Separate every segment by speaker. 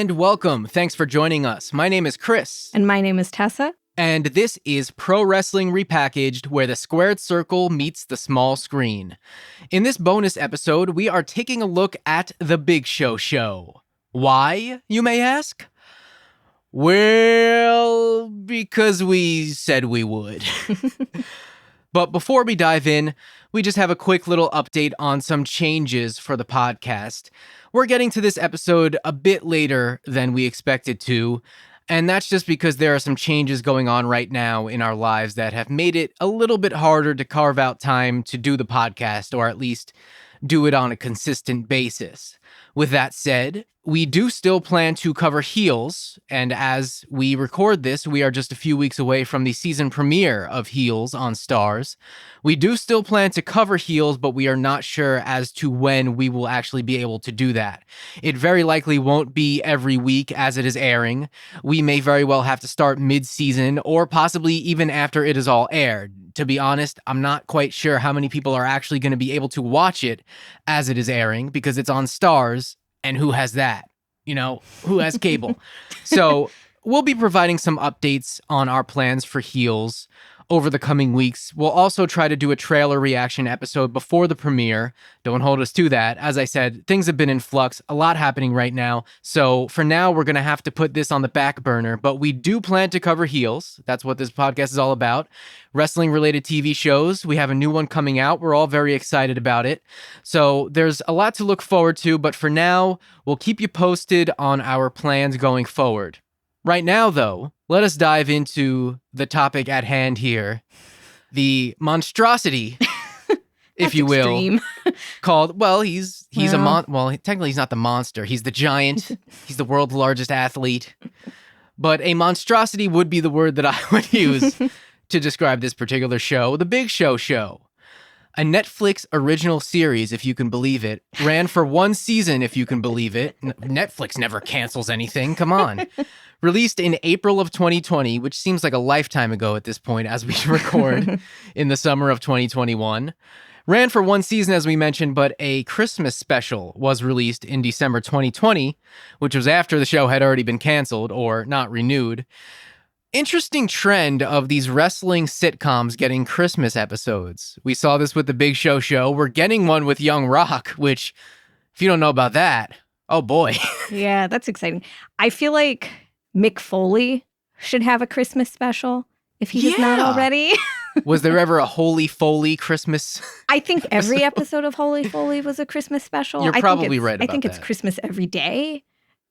Speaker 1: And welcome. Thanks for joining us. My name is Chris.
Speaker 2: And my name is Tessa.
Speaker 1: And this is Pro Wrestling Repackaged, where the squared circle meets the small screen. In this bonus episode, we are taking a look at The Big Show. Why, you may ask? Well, because we said we would. But before we dive in, we just have a quick little update on some changes for the podcast. We're getting to this episode a bit later than we expected to, and that's just because there are some changes going on right now in our lives that have made it a little bit harder to carve out time to do the podcast, or at least do it on a consistent basis. With that said, we do still plan to cover Heels, and as we record this, we are just a few weeks away from the season premiere of Heels on Starz. We do still plan to cover Heels, but we are not sure as to when we will actually be able to do that. It very likely won't be every week as it is airing. We may very well have to start mid-season, or possibly even after it is all aired. To be honest, I'm not quite sure how many people are actually going to be able to watch it as it is airing, because it's on Starz. And who has that? You know, who has cable? So we'll be providing some updates on our plans for Heels over the coming weeks. We'll also try to do a trailer reaction episode before the premiere. Don't hold us to that. As I said, things have been in flux, a lot happening right now. So for now, we're going to have to put this on the back burner, but we do plan to cover Heels. That's what this podcast is all about. Wrestling-related TV shows. We have a new one coming out. We're all very excited about it. So there's a lot to look forward to, but for now, we'll keep you posted on our plans going forward. Right now, though, let us dive into the topic at hand here. The monstrosity, if you will,
Speaker 2: extreme.
Speaker 1: called, technically he's not the monster. He's the giant. He's the world's largest athlete. But a monstrosity would be the word that I would use to describe this particular show, The Big Show. A Netflix original series, if you can believe it, ran for one season, if you can believe it. Netflix never cancels anything. Come on. Released in April of 2020, which seems like a lifetime ago at this point as we record in the summer of 2021. Ran for one season, as we mentioned, but a Christmas special was released in December 2020, which was after the show had already been canceled or not renewed. Interesting trend of these wrestling sitcoms getting Christmas episodes. We saw this with The Big Show. We're getting one with Young Rock, which, if you don't know about that, oh boy.
Speaker 2: Yeah, that's exciting. I feel like Mick Foley should have a Christmas special if he has not already.
Speaker 1: Was there ever a Holy Foley Christmas?
Speaker 2: I think every episode of Holy Foley was a Christmas special.
Speaker 1: You're probably right about that.
Speaker 2: I think it's Christmas every day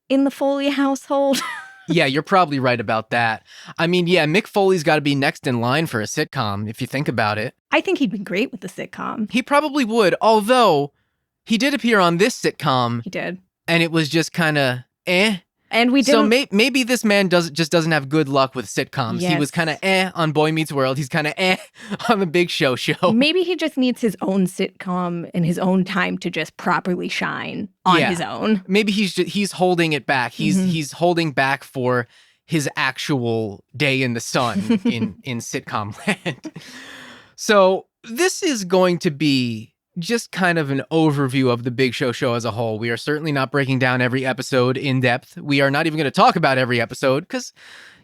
Speaker 2: in the Foley household.
Speaker 1: Yeah, you're probably right about that. I mean, yeah, Mick Foley's got to be next in line for a sitcom, if you think about it.
Speaker 2: I think he'd be great with the sitcom.
Speaker 1: He probably would, although he did appear on this sitcom.
Speaker 2: He did.
Speaker 1: And it was just kind of eh.
Speaker 2: And we didn't.
Speaker 1: So maybe this man just doesn't have good luck with sitcoms.
Speaker 2: Yes.
Speaker 1: He was kind of on Boy Meets World. He's kind of on The Big Show.
Speaker 2: Maybe he just needs his own sitcom and his own time to just properly shine on his own.
Speaker 1: Maybe he's holding it back. He's holding back for his actual day in the sun in sitcom land. So this is going to be just kind of an overview of The Big Show as a whole. We are certainly not breaking down every episode in depth. We are not even going to talk about every episode because,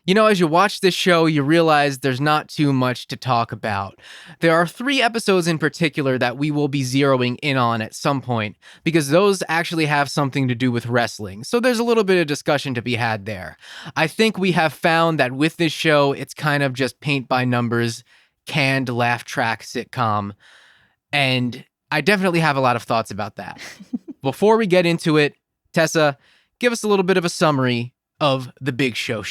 Speaker 1: you know, as you watch this show, you realize there's not too much to talk about. There are 3 episodes in particular that we will be zeroing in on at some point because those actually have something to do with wrestling. So there's a little bit of discussion to be had there. I think we have found that with this show, it's kind of just paint by numbers, canned laugh track sitcom. And I definitely have a lot of thoughts about that. Before we get into it, Tessa, give us a little bit of a summary of The Big Show.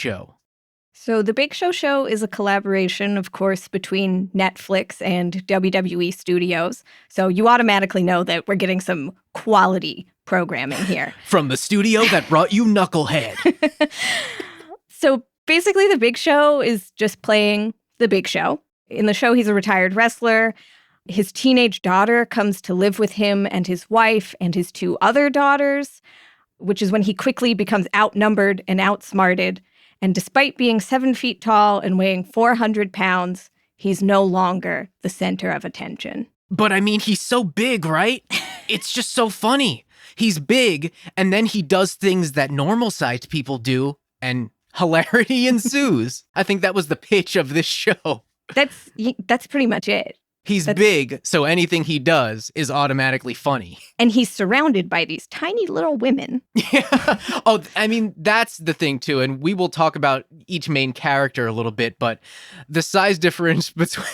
Speaker 2: So The Big Show is a collaboration, of course, between Netflix and WWE Studios. So you automatically know that we're getting some quality programming here.
Speaker 1: From the studio that brought you Knucklehead.
Speaker 2: So basically, The Big Show is just playing The Big Show. In the show, he's a retired wrestler. His teenage daughter comes to live with him and his wife and his 2 other daughters, which is when he quickly becomes outnumbered and outsmarted. And despite being 7 feet tall and weighing 400 pounds, he's no longer the center of attention.
Speaker 1: But I mean, he's so big, right? It's just so funny. He's big, and then he does things that normal-sized people do, and hilarity ensues. I think that was the pitch of this show.
Speaker 2: That's pretty much it.
Speaker 1: He's big, so anything he does is automatically funny.
Speaker 2: And he's surrounded by these tiny little women.
Speaker 1: Yeah. Oh, I mean, that's the thing, too. And we will talk about each main character a little bit, but the size difference between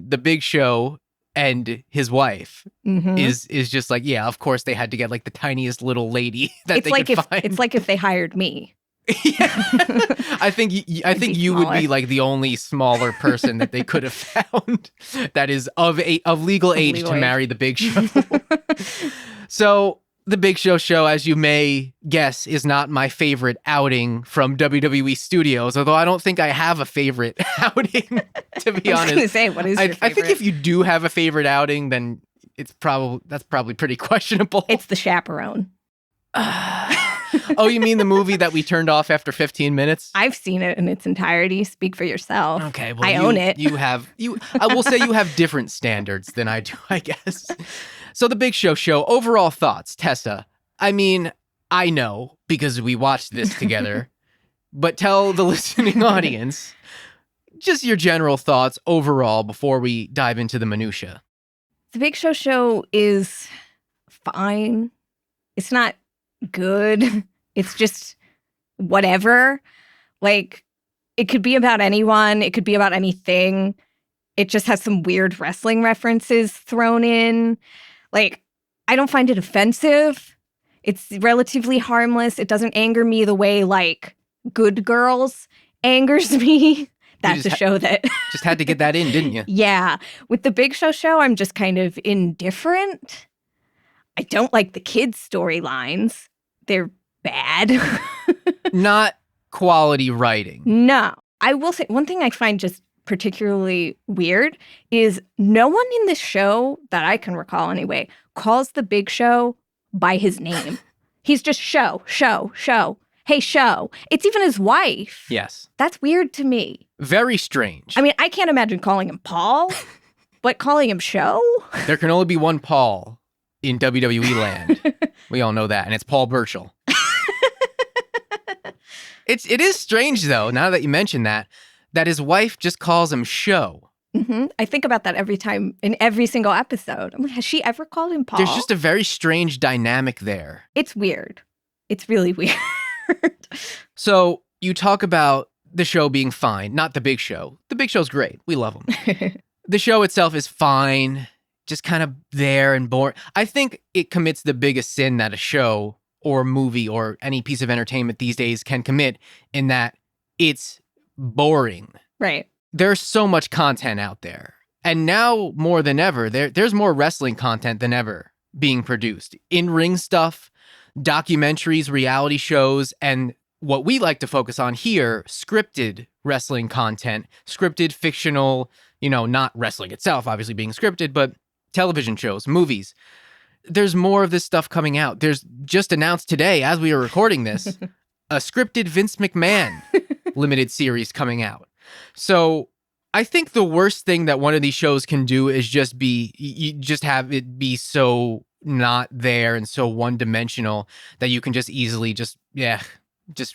Speaker 1: the Big Show and his wife is just like, yeah, of course they had to get like the tiniest little lady that they could find.
Speaker 2: It's like if they hired me.
Speaker 1: Yeah. I think you would be like the only smaller person that they could have found that is of legal age to marry the Big Show. So the Big Show, as you may guess, is not my favorite outing from WWE Studios, although I don't think I have a favorite outing, to be honest.
Speaker 2: I was going to say, what is your favorite?
Speaker 1: I think if you do have a favorite outing, then that's probably pretty questionable.
Speaker 2: It's The Chaperone.
Speaker 1: Oh, you mean the movie that we turned off after 15 minutes?
Speaker 2: I've seen it in its entirety. Speak for yourself.
Speaker 1: Okay, well,
Speaker 2: I own it.
Speaker 1: I will say you have different standards than I do, I guess. So the Big Show, overall thoughts, Tessa. I mean, I know because we watched this together, but tell the listening audience just your general thoughts overall before we dive into the minutia.
Speaker 2: The Big Show is fine. It's not good. It's just whatever. Like, it could be about anyone. It could be about anything. It just has some weird wrestling references thrown in. Like, I don't find it offensive. It's relatively harmless. It doesn't anger me the way, like, Good Girls angers me. That's a show that...
Speaker 1: just had to get that in, didn't you?
Speaker 2: Yeah. With the Big Show, I'm just kind of indifferent. I don't like the kids' storylines. They're bad.
Speaker 1: Not quality writing.
Speaker 2: No. I will say, one thing I find just particularly weird is no one in this show, that I can recall anyway, calls the Big Show by his name. He's just Show. Hey, Show. It's even his wife.
Speaker 1: Yes.
Speaker 2: That's weird to me.
Speaker 1: Very strange.
Speaker 2: I mean, I can't imagine calling him Paul, but calling him Show?
Speaker 1: There can only be one Paul in WWE land. We all know that, and it's Paul Burchill. It is strange, though, now that you mention that his wife just calls him Show.
Speaker 2: Mm-hmm. I think about that every time, in every single episode. I'm like, has she ever called him Paul?
Speaker 1: There's just a very strange dynamic there.
Speaker 2: It's weird. It's really weird.
Speaker 1: So you talk about the show being fine, not the Big Show. The Big Show's great. We love him. The show itself is fine, just kind of there and boring. I think it commits the biggest sin that a show or movie or any piece of entertainment these days can commit, in that it's boring.
Speaker 2: Right.
Speaker 1: There's so much content out there. And now more than ever, there's more wrestling content than ever being produced. In-ring stuff, documentaries, reality shows, and what we like to focus on here, scripted wrestling content, scripted, fictional, not wrestling itself obviously being scripted, but television shows, movies. There's more of this stuff coming out. There's just announced today, as we are recording this, a scripted Vince McMahon limited series coming out. So I think the worst thing that one of these shows can do is just have it be so not there and so one-dimensional that you can just easily just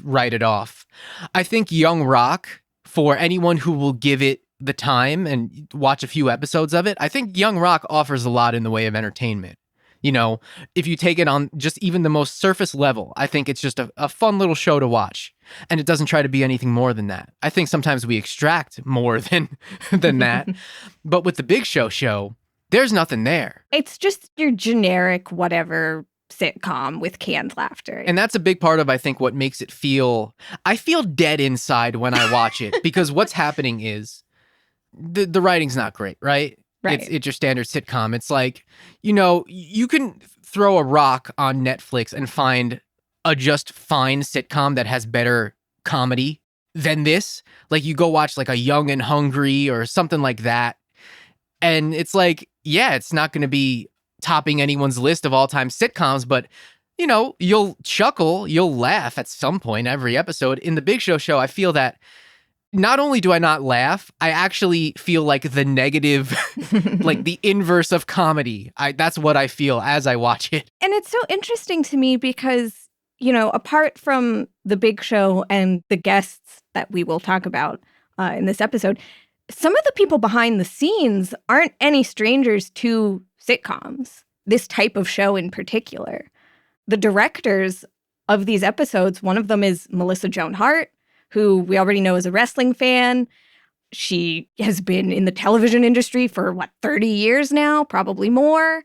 Speaker 1: write it off. I think Young Rock, for anyone who will give it the time and watch a few episodes of it, I think Young Rock offers a lot in the way of entertainment. If you take it on just even the most surface level, I think it's just a fun little show to watch. And it doesn't try to be anything more than that. I think sometimes we extract more than that. But with the Big Show, there's nothing there.
Speaker 2: It's just your generic whatever sitcom with canned laughter.
Speaker 1: And that's a big part of, I think, what makes it I feel dead inside when I watch it, because what's happening is the writing's not great, right?
Speaker 2: Right.
Speaker 1: It's your standard sitcom. It's like, you can throw a rock on Netflix and find a just fine sitcom that has better comedy than this. Like, you go watch like a Young and Hungry or something like that, and it's like, yeah, it's not going to be topping anyone's list of all-time sitcoms, but you'll chuckle, you'll laugh at some point every episode. In the Big Show, I feel that not only do I not laugh, I actually feel like the negative, like the inverse of comedy. That's what I feel as I watch it.
Speaker 2: And it's so interesting to me because, apart from the Big Show and the guests that we will talk about in this episode, some of the people behind the scenes aren't any strangers to sitcoms, this type of show in particular. The directors of these episodes, one of them is Melissa Joan Hart, who we already know is a wrestling fan. She has been in the television industry for, 30 years now, probably more.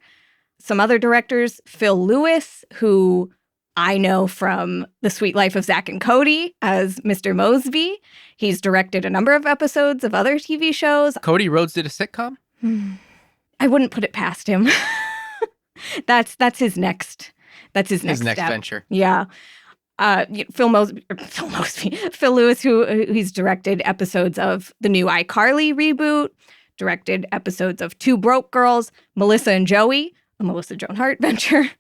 Speaker 2: Some other directors, Phil Lewis, who I know from The Sweet Life of Zack and Cody as Mr. Mosby. He's directed a number of episodes of other TV shows.
Speaker 1: Cody Rhodes did a sitcom?
Speaker 2: I wouldn't put it past him. That's his next. That's his next step.
Speaker 1: Venture.
Speaker 2: Yeah. Phil Lewis, who he's directed episodes of the new iCarly reboot, directed episodes of Two Broke Girls, Melissa and Joey, a Melissa Joan Hart venture.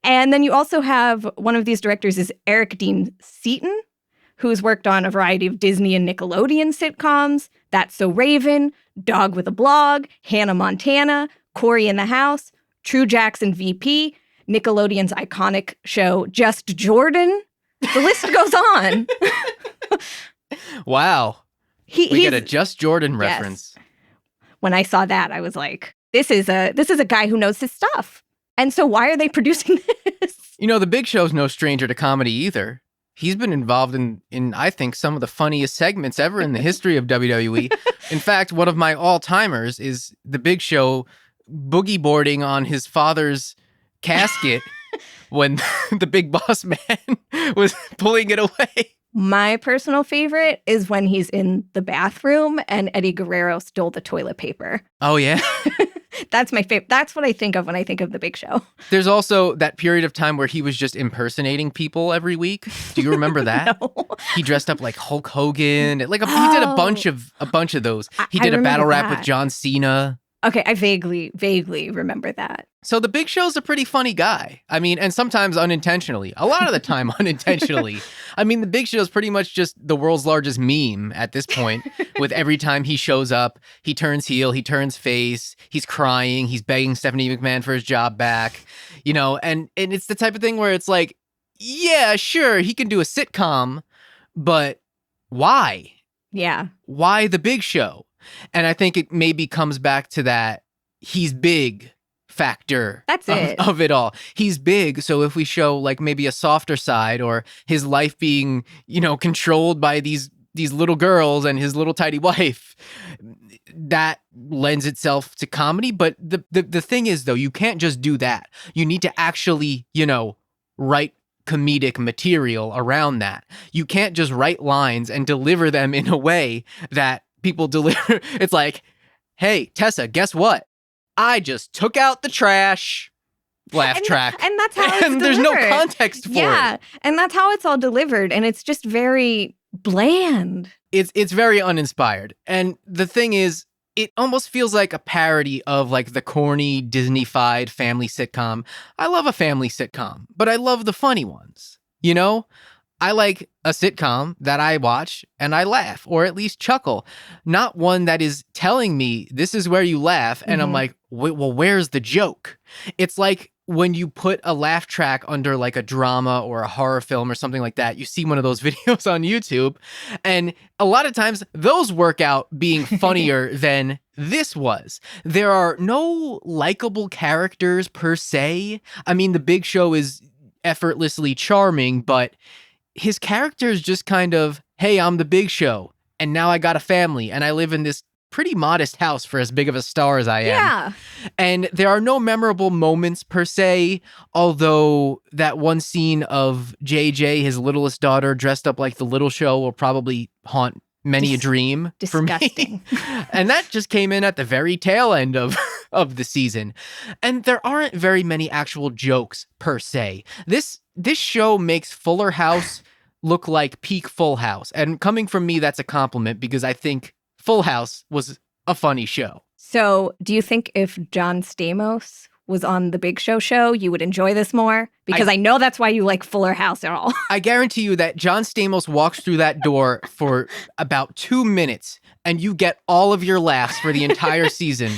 Speaker 2: And then you also have one of these directors is Eric Dean Seaton, who's worked on a variety of Disney and Nickelodeon sitcoms, That's So Raven, Dog with a Blog, Hannah Montana, Corey in the House, True Jackson VP, Nickelodeon's iconic show Just Jordan. The list goes on.
Speaker 1: Wow. We get a Just Jordan reference.
Speaker 2: Yes. When I saw that, I was like, this is a guy who knows his stuff. And so why are they producing this?
Speaker 1: The Big Show's no stranger to comedy either. He's been involved in I think, some of the funniest segments ever in the history of WWE. In fact, one of my all-timers is The Big Show boogie boarding on his father's casket when the big boss man was pulling it away.
Speaker 2: My personal favorite is when he's in the bathroom and Eddie Guerrero stole the toilet paper.
Speaker 1: Oh, yeah?
Speaker 2: That's my favorite. That's what I think of when I think of The Big Show.
Speaker 1: There's also that period of time where he was just impersonating people every week. Do you remember that?
Speaker 2: No.
Speaker 1: He dressed up like Hulk Hogan. He did a bunch of those. He did a battle rap with John Cena.
Speaker 2: Okay, I vaguely remember that.
Speaker 1: So The Big Show's a pretty funny guy. I mean, and sometimes unintentionally. A lot of the time unintentionally. I mean, The Big Show's pretty much just the world's largest meme at this point. With every time he shows up, he turns heel, he turns face, he's crying, he's begging Stephanie McMahon for his job back. And it's the type of thing where it's like, yeah, sure, he can do a sitcom, but why?
Speaker 2: Yeah.
Speaker 1: Why The Big Show? And I think it maybe comes back to that he's big factor.
Speaker 2: That's it.
Speaker 1: Of it all. He's big, so if we show like maybe a softer side or his life being, controlled by these little girls and his little tidy wife, that lends itself to comedy. But the thing is, though, you can't just do that. You need to actually, write comedic material around that. You can't just write lines and deliver them in a way that people deliver. It's like, hey, Tessa, guess what? I just took out the trash. Laugh track.
Speaker 2: And that's how it's delivered.
Speaker 1: There's no context for it.
Speaker 2: Yeah, and that's how it's all delivered. And it's just very bland.
Speaker 1: It's very uninspired. And the thing is, it almost feels like a parody of like the corny Disney-fied family sitcom. I love a family sitcom, but I love the funny ones. I like a sitcom that I watch and I laugh or at least chuckle, not one that is telling me this is where you laugh. And I'm like, well, where's the joke? It's like when you put a laugh track under like a drama or a horror film or something like that. You see one of those videos on YouTube, and a lot of times those work out being funnier than this was. There are no likable characters per se. I mean, The Big Show is effortlessly charming, but his character is just kind of, hey, I'm The Big Show, and now I got a family, and I live in this pretty modest house for as big of a star as I am.
Speaker 2: Yeah.
Speaker 1: And there are no memorable moments per se, although that one scene of JJ, his littlest daughter, dressed up like the Little Show will probably haunt many a dream for me. And that just came in at the very tail end of the season. And there aren't very many actual jokes per se. This show makes Fuller House look like peak Full House. And coming from me, that's a compliment because I think Full House was a funny show.
Speaker 2: So do you think if John Stamos was on the Big Show, you would enjoy this more? Because I know that's why you like Fuller House at all.
Speaker 1: I guarantee you that John Stamos walks through that door for about 2 minutes and you get all of your laughs for the entire season.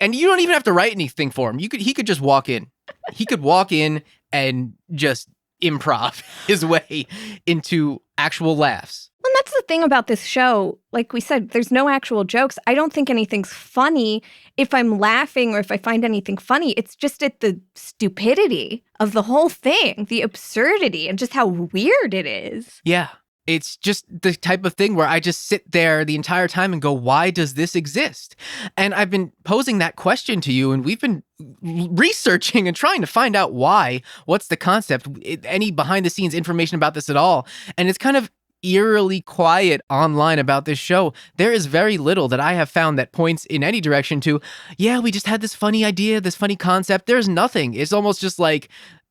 Speaker 1: And you don't even have to write anything for him. He could just walk in. He could walk in and just improv his way into actual laughs.
Speaker 2: And that's the thing about this show. Like we said, there's no actual jokes. I don't think anything's funny. If I'm laughing or if I find anything funny, it's just at the stupidity of the whole thing, the absurdity, and just how weird it is.
Speaker 1: Yeah. It's just the type of thing where I just sit there the entire time and go, why does this exist? And I've been posing that question to you, and we've been researching and trying to find out why. What's the concept? Any behind-the-scenes information about this at all? And it's kind of eerily quiet online about this show. There is very little that I have found that points in any direction to, yeah, we just had this funny idea, this funny concept. There's nothing. It's almost just like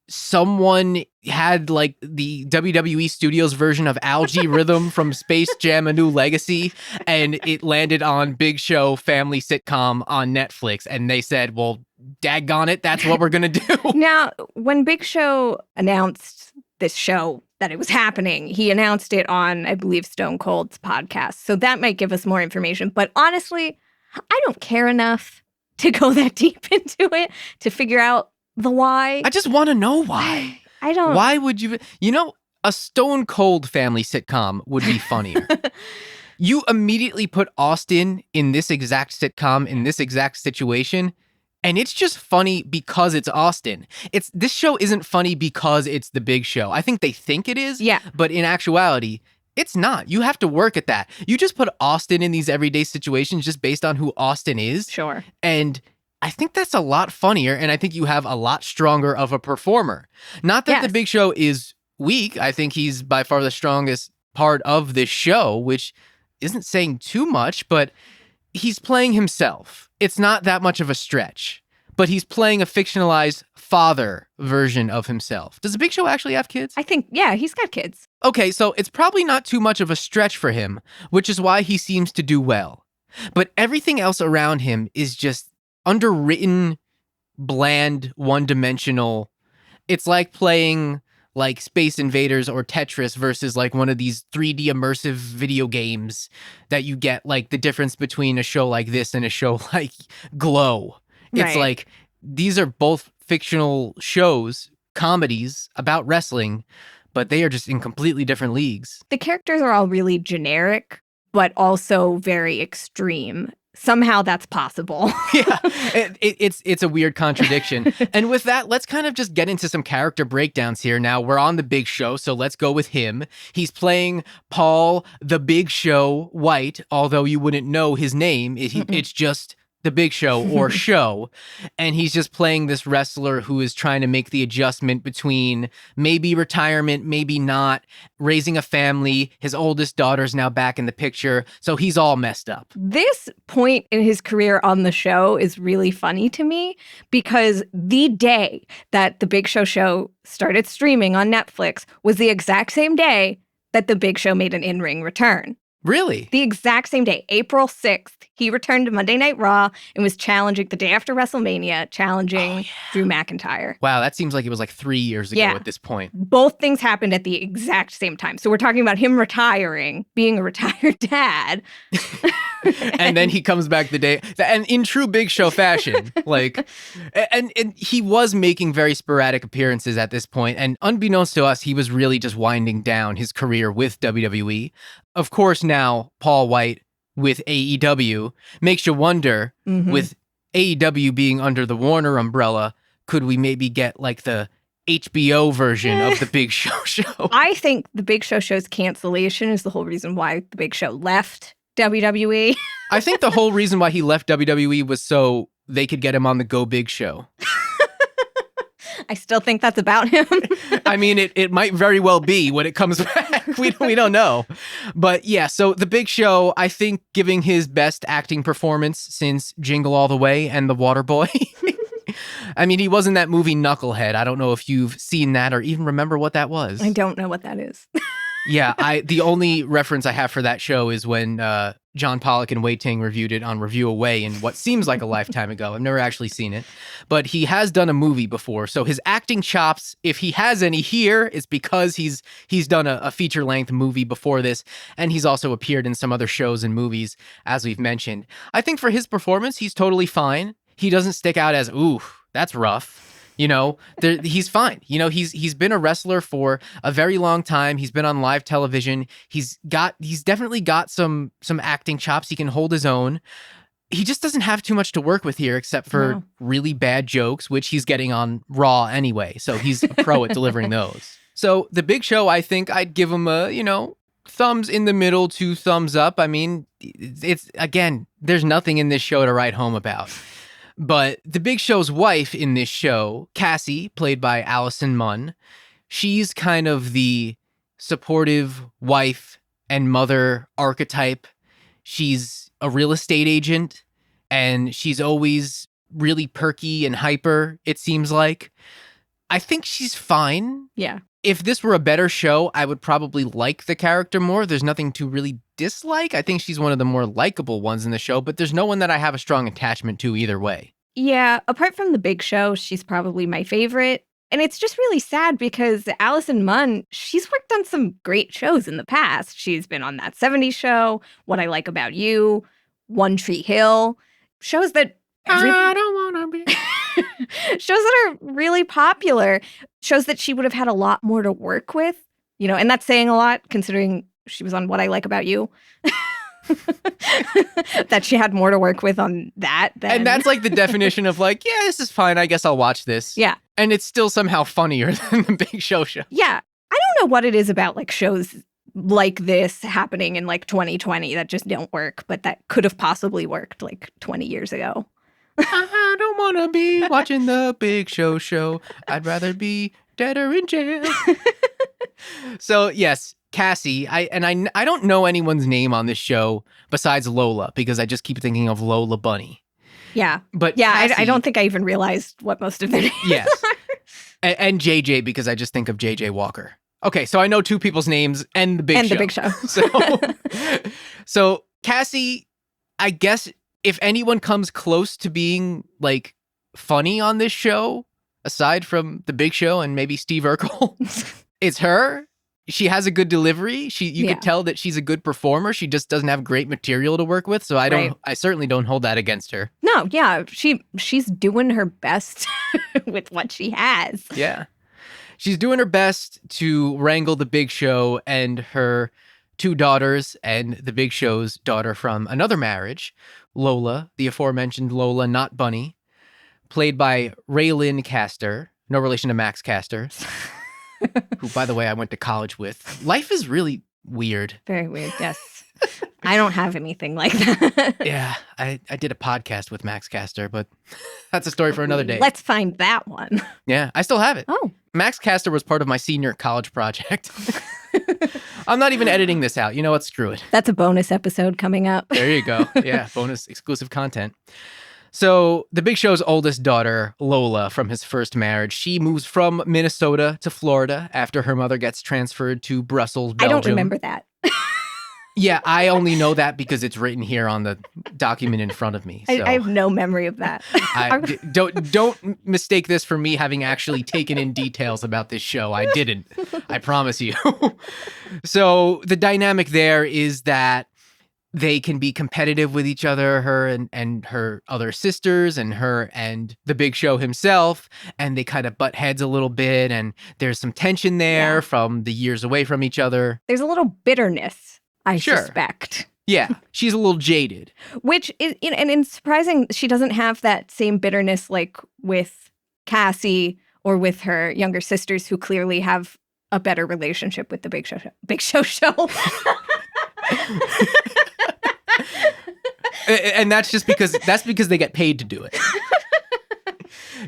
Speaker 1: someone had like the WWE Studios version of Algae Rhythm from Space Jam: A New Legacy, and it landed on Big Show family sitcom on Netflix, and they said, well, daggone it, that's what we're gonna do.
Speaker 2: Now, when Big Show announced this show that it was happening, he announced it on, I believe, Stone Cold's podcast. So that might give us more information. But honestly, I don't care enough to go that deep into it to figure out the why.
Speaker 1: I just want to know why.
Speaker 2: I don't.
Speaker 1: Why would you? You know, a Stone Cold family sitcom would be funnier. You immediately put Austin in this exact sitcom, in this exact situation, and it's just funny because it's Austin. This show isn't funny because it's the Big Show. I think they think it is,
Speaker 2: yeah,
Speaker 1: but in actuality, it's not. You have to work at that. You just put Austin in these everyday situations just based on who Austin is.
Speaker 2: Sure.
Speaker 1: And I think that's a lot funnier, and I think you have a lot stronger of a performer. Not that the Big Show is weak. I think he's by far the strongest part of this show, which isn't saying too much, but he's playing himself. It's not that much of a stretch, but he's playing a fictionalized father version of himself. Does the Big Show actually have kids?
Speaker 2: I think, yeah, he's got kids.
Speaker 1: Okay, so it's probably not too much of a stretch for him, which is why he seems to do well. But everything else around him is just underwritten, bland, one-dimensional. It's like playing like Space Invaders or Tetris versus like one of these 3D immersive video games that you get like the difference between a show like this and a show like Glow. It's like these are both fictional shows, comedies about wrestling, but they are just in completely different leagues.
Speaker 2: The characters are all really generic, but also very extreme. Somehow that's possible.
Speaker 1: Yeah, it's a weird contradiction. And with that, let's kind of just get into some character breakdowns here. Now, we're on the Big Show, so let's go with him. He's playing Paul the Big Show Wight, although you wouldn't know his name. It's just the Big Show or show. And he's just playing this wrestler who is trying to make the adjustment between maybe retirement, maybe not, raising a family. His oldest daughter's now back in the picture. So he's all messed up.
Speaker 2: This point in his career on the show is really funny to me because the day that the Big Show started streaming on Netflix was the exact same day that the Big Show made an in-ring return.
Speaker 1: Really?
Speaker 2: The exact same day, April 6th, he returned to Monday Night Raw and was challenging the day after WrestleMania, challenging Drew McIntyre.
Speaker 1: Wow, that seems like it was like 3 years ago at this point.
Speaker 2: Both things happened at the exact same time. So we're talking about him retiring, being a retired dad.
Speaker 1: And then he comes back the day, and in true Big Show fashion, like, and he was making very sporadic appearances at this point, and unbeknownst to us, he was really just winding down his career with WWE. Of course, now Paul Wight with AEW makes you wonder, with AEW being under the Warner umbrella, could we maybe get like the HBO version of the Big Show show?
Speaker 2: I think the Big show's cancellation is the whole reason why the Big Show left WWE.
Speaker 1: I think the whole reason why he left WWE was so they could get him on the Go Big Show.
Speaker 2: I still think that's about him.
Speaker 1: I mean, it might very well be when it comes back. We don't know. But yeah, so the Big Show, I think, giving his best acting performance since Jingle All the Way and The Waterboy. I mean, he was in that movie Knucklehead. I don't know if you've seen that or even remember what that was.
Speaker 2: I don't know what that is.
Speaker 1: Yeah, the only reference I have for that show is when John Pollock and Wei Ting reviewed it on Review Away in what seems like a lifetime ago. I've never actually seen it, but he has done a movie before. So his acting chops, if he has any here, is because he's done a feature-length movie before this, and he's also appeared in some other shows and movies, as we've mentioned. I think for his performance, he's totally fine. He doesn't stick out as, ooh, that's rough. He's fine. He's been a wrestler for a very long time. He's been on live television. He's definitely got some acting chops. He can hold his own. He just doesn't have too much to work with here except for really bad jokes, which he's getting on Raw anyway. So he's a pro at delivering those. So The Big Show, I think I'd give him a, thumbs in the middle to thumbs up. I mean, it's again, there's nothing in this show to write home about. But The Big Show's wife in this show, Cassie, played by Allison Munn, she's kind of the supportive wife and mother archetype. She's a real estate agent, and she's always really perky and hyper, it seems like. I think she's fine.
Speaker 2: Yeah.
Speaker 1: If this were a better show, I would probably like the character more. There's nothing to really dislike. I think she's one of the more likable ones in the show, but there's no one that I have a strong attachment to either way.
Speaker 2: Yeah, apart from The Big Show, she's probably my favorite. And it's just really sad because Allison Munn, she's worked on some great shows in the past. She's been on That 70s Show, What I Like About You, One Tree Hill, shows that
Speaker 1: I don't want to be...
Speaker 2: shows that are really popular, shows that she would have had a lot more to work with, and that's saying a lot considering she was on What I Like About You. That she had more to work with on that than...
Speaker 1: And that's like the definition of like, yeah, this is fine. I guess I'll watch this.
Speaker 2: Yeah.
Speaker 1: And it's still somehow funnier than The Big Show.
Speaker 2: Yeah. I don't know what it is about like shows like this happening in like 2020 that just don't work, but that could have possibly worked like 20 years ago.
Speaker 1: I don't want to be watching The Big Show. I'd rather be dead or in jail. So, yes, Cassie. I don't know anyone's name on this show besides Lola because I just keep thinking of Lola Bunny.
Speaker 2: Yeah.
Speaker 1: But
Speaker 2: yeah,
Speaker 1: Cassie,
Speaker 2: I don't think I even realized what most of their names
Speaker 1: yes.
Speaker 2: are.
Speaker 1: And JJ because I just think of JJ Walker. Okay, so I know two people's names and The Big Show.
Speaker 2: The Big Show.
Speaker 1: So Cassie, I guess if anyone comes close to being like funny on this show, aside from The Big Show and maybe Steve Urkel, it's her. She has a good delivery. You could tell that she's a good performer. She just doesn't have great material to work with. So I certainly don't hold that against her.
Speaker 2: No, yeah. She's doing her best with what she has.
Speaker 1: Yeah. She's doing her best to wrangle The Big Show and her two daughters and The Big Show's daughter from another marriage, Lola, the aforementioned Lola, not Bunny, played by Raylyn Castor, no relation to Max Castor, who, by the way, I went to college with. Life is really weird.
Speaker 2: Very weird, yes. I don't have anything like that.
Speaker 1: Yeah, I did a podcast with Max Castor, but that's a story for another day.
Speaker 2: Let's find that one.
Speaker 1: Yeah, I still have it.
Speaker 2: Oh.
Speaker 1: Max Castor was part of my senior college project. I'm not even editing this out. You know what? Screw it.
Speaker 2: That's a bonus episode coming up.
Speaker 1: There you go. Yeah, bonus exclusive content. So The Big Show's oldest daughter, Lola, from his first marriage, she moves from Minnesota to Florida after her mother gets transferred to Brussels, Belgium.
Speaker 2: I don't remember that.
Speaker 1: Yeah, I only know that because it's written here on the document in front of me. So
Speaker 2: I have no memory of that.
Speaker 1: Don't mistake this for me having actually taken in details about this show. I didn't. I promise you. So the dynamic there is that they can be competitive with each other, her and her other sisters and her and The Big Show himself, and they kind of butt heads a little bit, and there's some tension there from the years away from each other.
Speaker 2: There's a little bitterness, I suspect.
Speaker 1: Yeah, she's a little jaded.
Speaker 2: Which is, and it's surprising she doesn't have that same bitterness like with Cassie or with her younger sisters who clearly have a better relationship with the Big Show.
Speaker 1: And that's because they get paid to do it.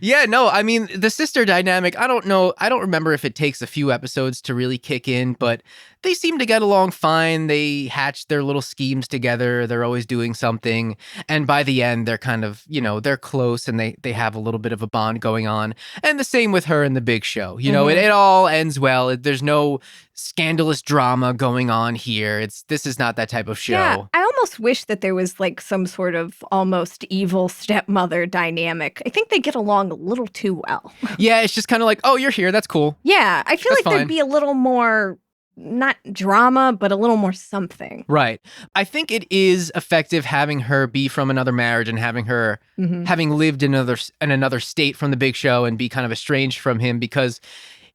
Speaker 1: Yeah, no, I mean, the sister dynamic, I don't know. I don't remember if it takes a few episodes to really kick in, but they seem to get along fine. They hatch their little schemes together. They're always doing something. And by the end, they're kind of, they're close and they have a little bit of a bond going on. And the same with her and The Big Show. It all ends well. There's no scandalous drama going on here. This is not that type of show.
Speaker 2: Yeah, I almost wish that there was like some sort of almost evil stepmother dynamic. I think they get along a little too well.
Speaker 1: Yeah, it's just kind of like, oh, you're here. That's cool.
Speaker 2: Yeah, I feel
Speaker 1: That's
Speaker 2: like
Speaker 1: fine.
Speaker 2: there'd be a little more, not drama, but a little more something.
Speaker 1: Right. I think it is effective having her be from another marriage and having her having lived in another state from the big show and be kind of estranged from him, because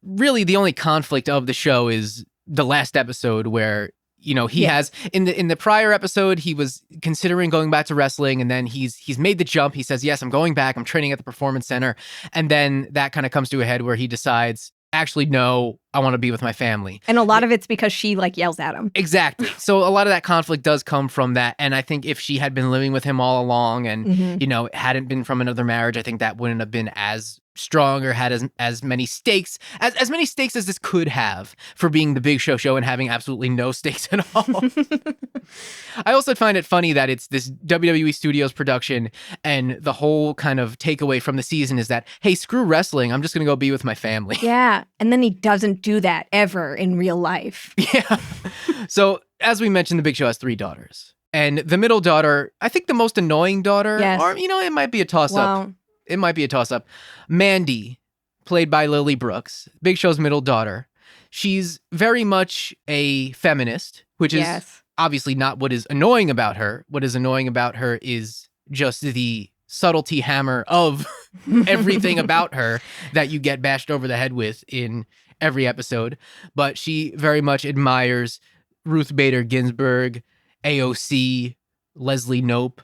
Speaker 1: really the only conflict of the show is the last episode where, you know, he has in the prior episode, he was considering going back to wrestling, and then he's made the jump. He says, yes, I'm going back. I'm training at the Performance Center. And then that kind of comes to a head where he decides, actually, no, I want to be with my family.
Speaker 2: And a lot of it's because she like yells at him.
Speaker 1: Exactly. So a lot of that conflict does come from that. And I think if she had been living with him all along and, you know, hadn't been from another marriage, I think that wouldn't have been as strong or had as many stakes, as many stakes as this could have for being the Big Show and having absolutely no stakes at all. I also find it funny that it's this WWE Studios production, and the whole kind of takeaway from the season is that, hey, screw wrestling, I'm just going to go be with my family.
Speaker 2: Yeah. And then he doesn't do that ever in real life.
Speaker 1: Yeah. So as we mentioned, the Big Show has 3 daughters. And the middle daughter, I think the most annoying daughter, or, you know, it might be a toss-up.
Speaker 2: Well,
Speaker 1: It might be a toss-up. Mandy, played by Lily Brooks, Big Show's middle daughter. She's very much a feminist, which is obviously not what is annoying about her. What is annoying about her is just the subtlety hammer of everything about her that you get bashed over the head with in every episode. But she very much admires Ruth Bader Ginsburg, AOC, Leslie Knope.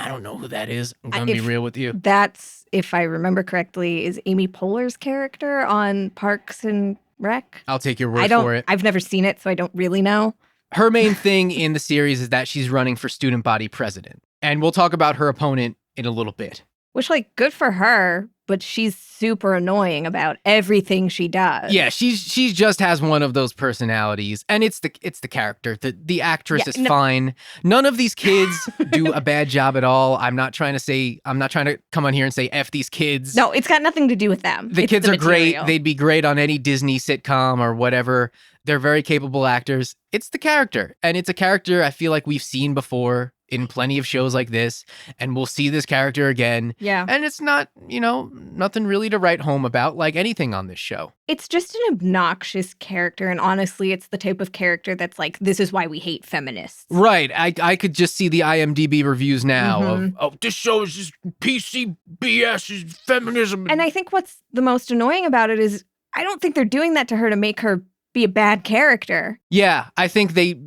Speaker 1: I don't know who that is. I'm going to be real with you.
Speaker 2: That's, if I remember correctly, is Amy Poehler's character on Parks and Rec.
Speaker 1: I'll take your word for it.
Speaker 2: I've never seen it, so I don't really know.
Speaker 1: Her main thing in the series is that she's running for student body president. And we'll talk about her opponent in a little bit.
Speaker 2: Which, like, good for her, but she's super annoying about everything she does.
Speaker 1: Yeah, she just has one of those personalities, and it's the character. The actress is fine. None of these kids do a bad job at all. I'm not trying to come on here and say F these kids.
Speaker 2: No, it's got nothing to do with them.
Speaker 1: The kids are great. They'd be great on any Disney sitcom or whatever. They're very capable actors. It's the character, and it's a character I feel like we've seen before in plenty of shows like this, and we'll see this character again.
Speaker 2: Yeah.
Speaker 1: And it's not, you know, nothing really to write home about like anything on this show.
Speaker 2: It's just an obnoxious character, and honestly, it's the type of character that's like, this is why we hate feminists.
Speaker 1: Right. I could just see the IMDb reviews now of, oh, this show is just PC BS, is feminism.
Speaker 2: And I think what's the most annoying about it is I don't think they're doing that to her to make her be a bad character.
Speaker 1: Yeah, I think they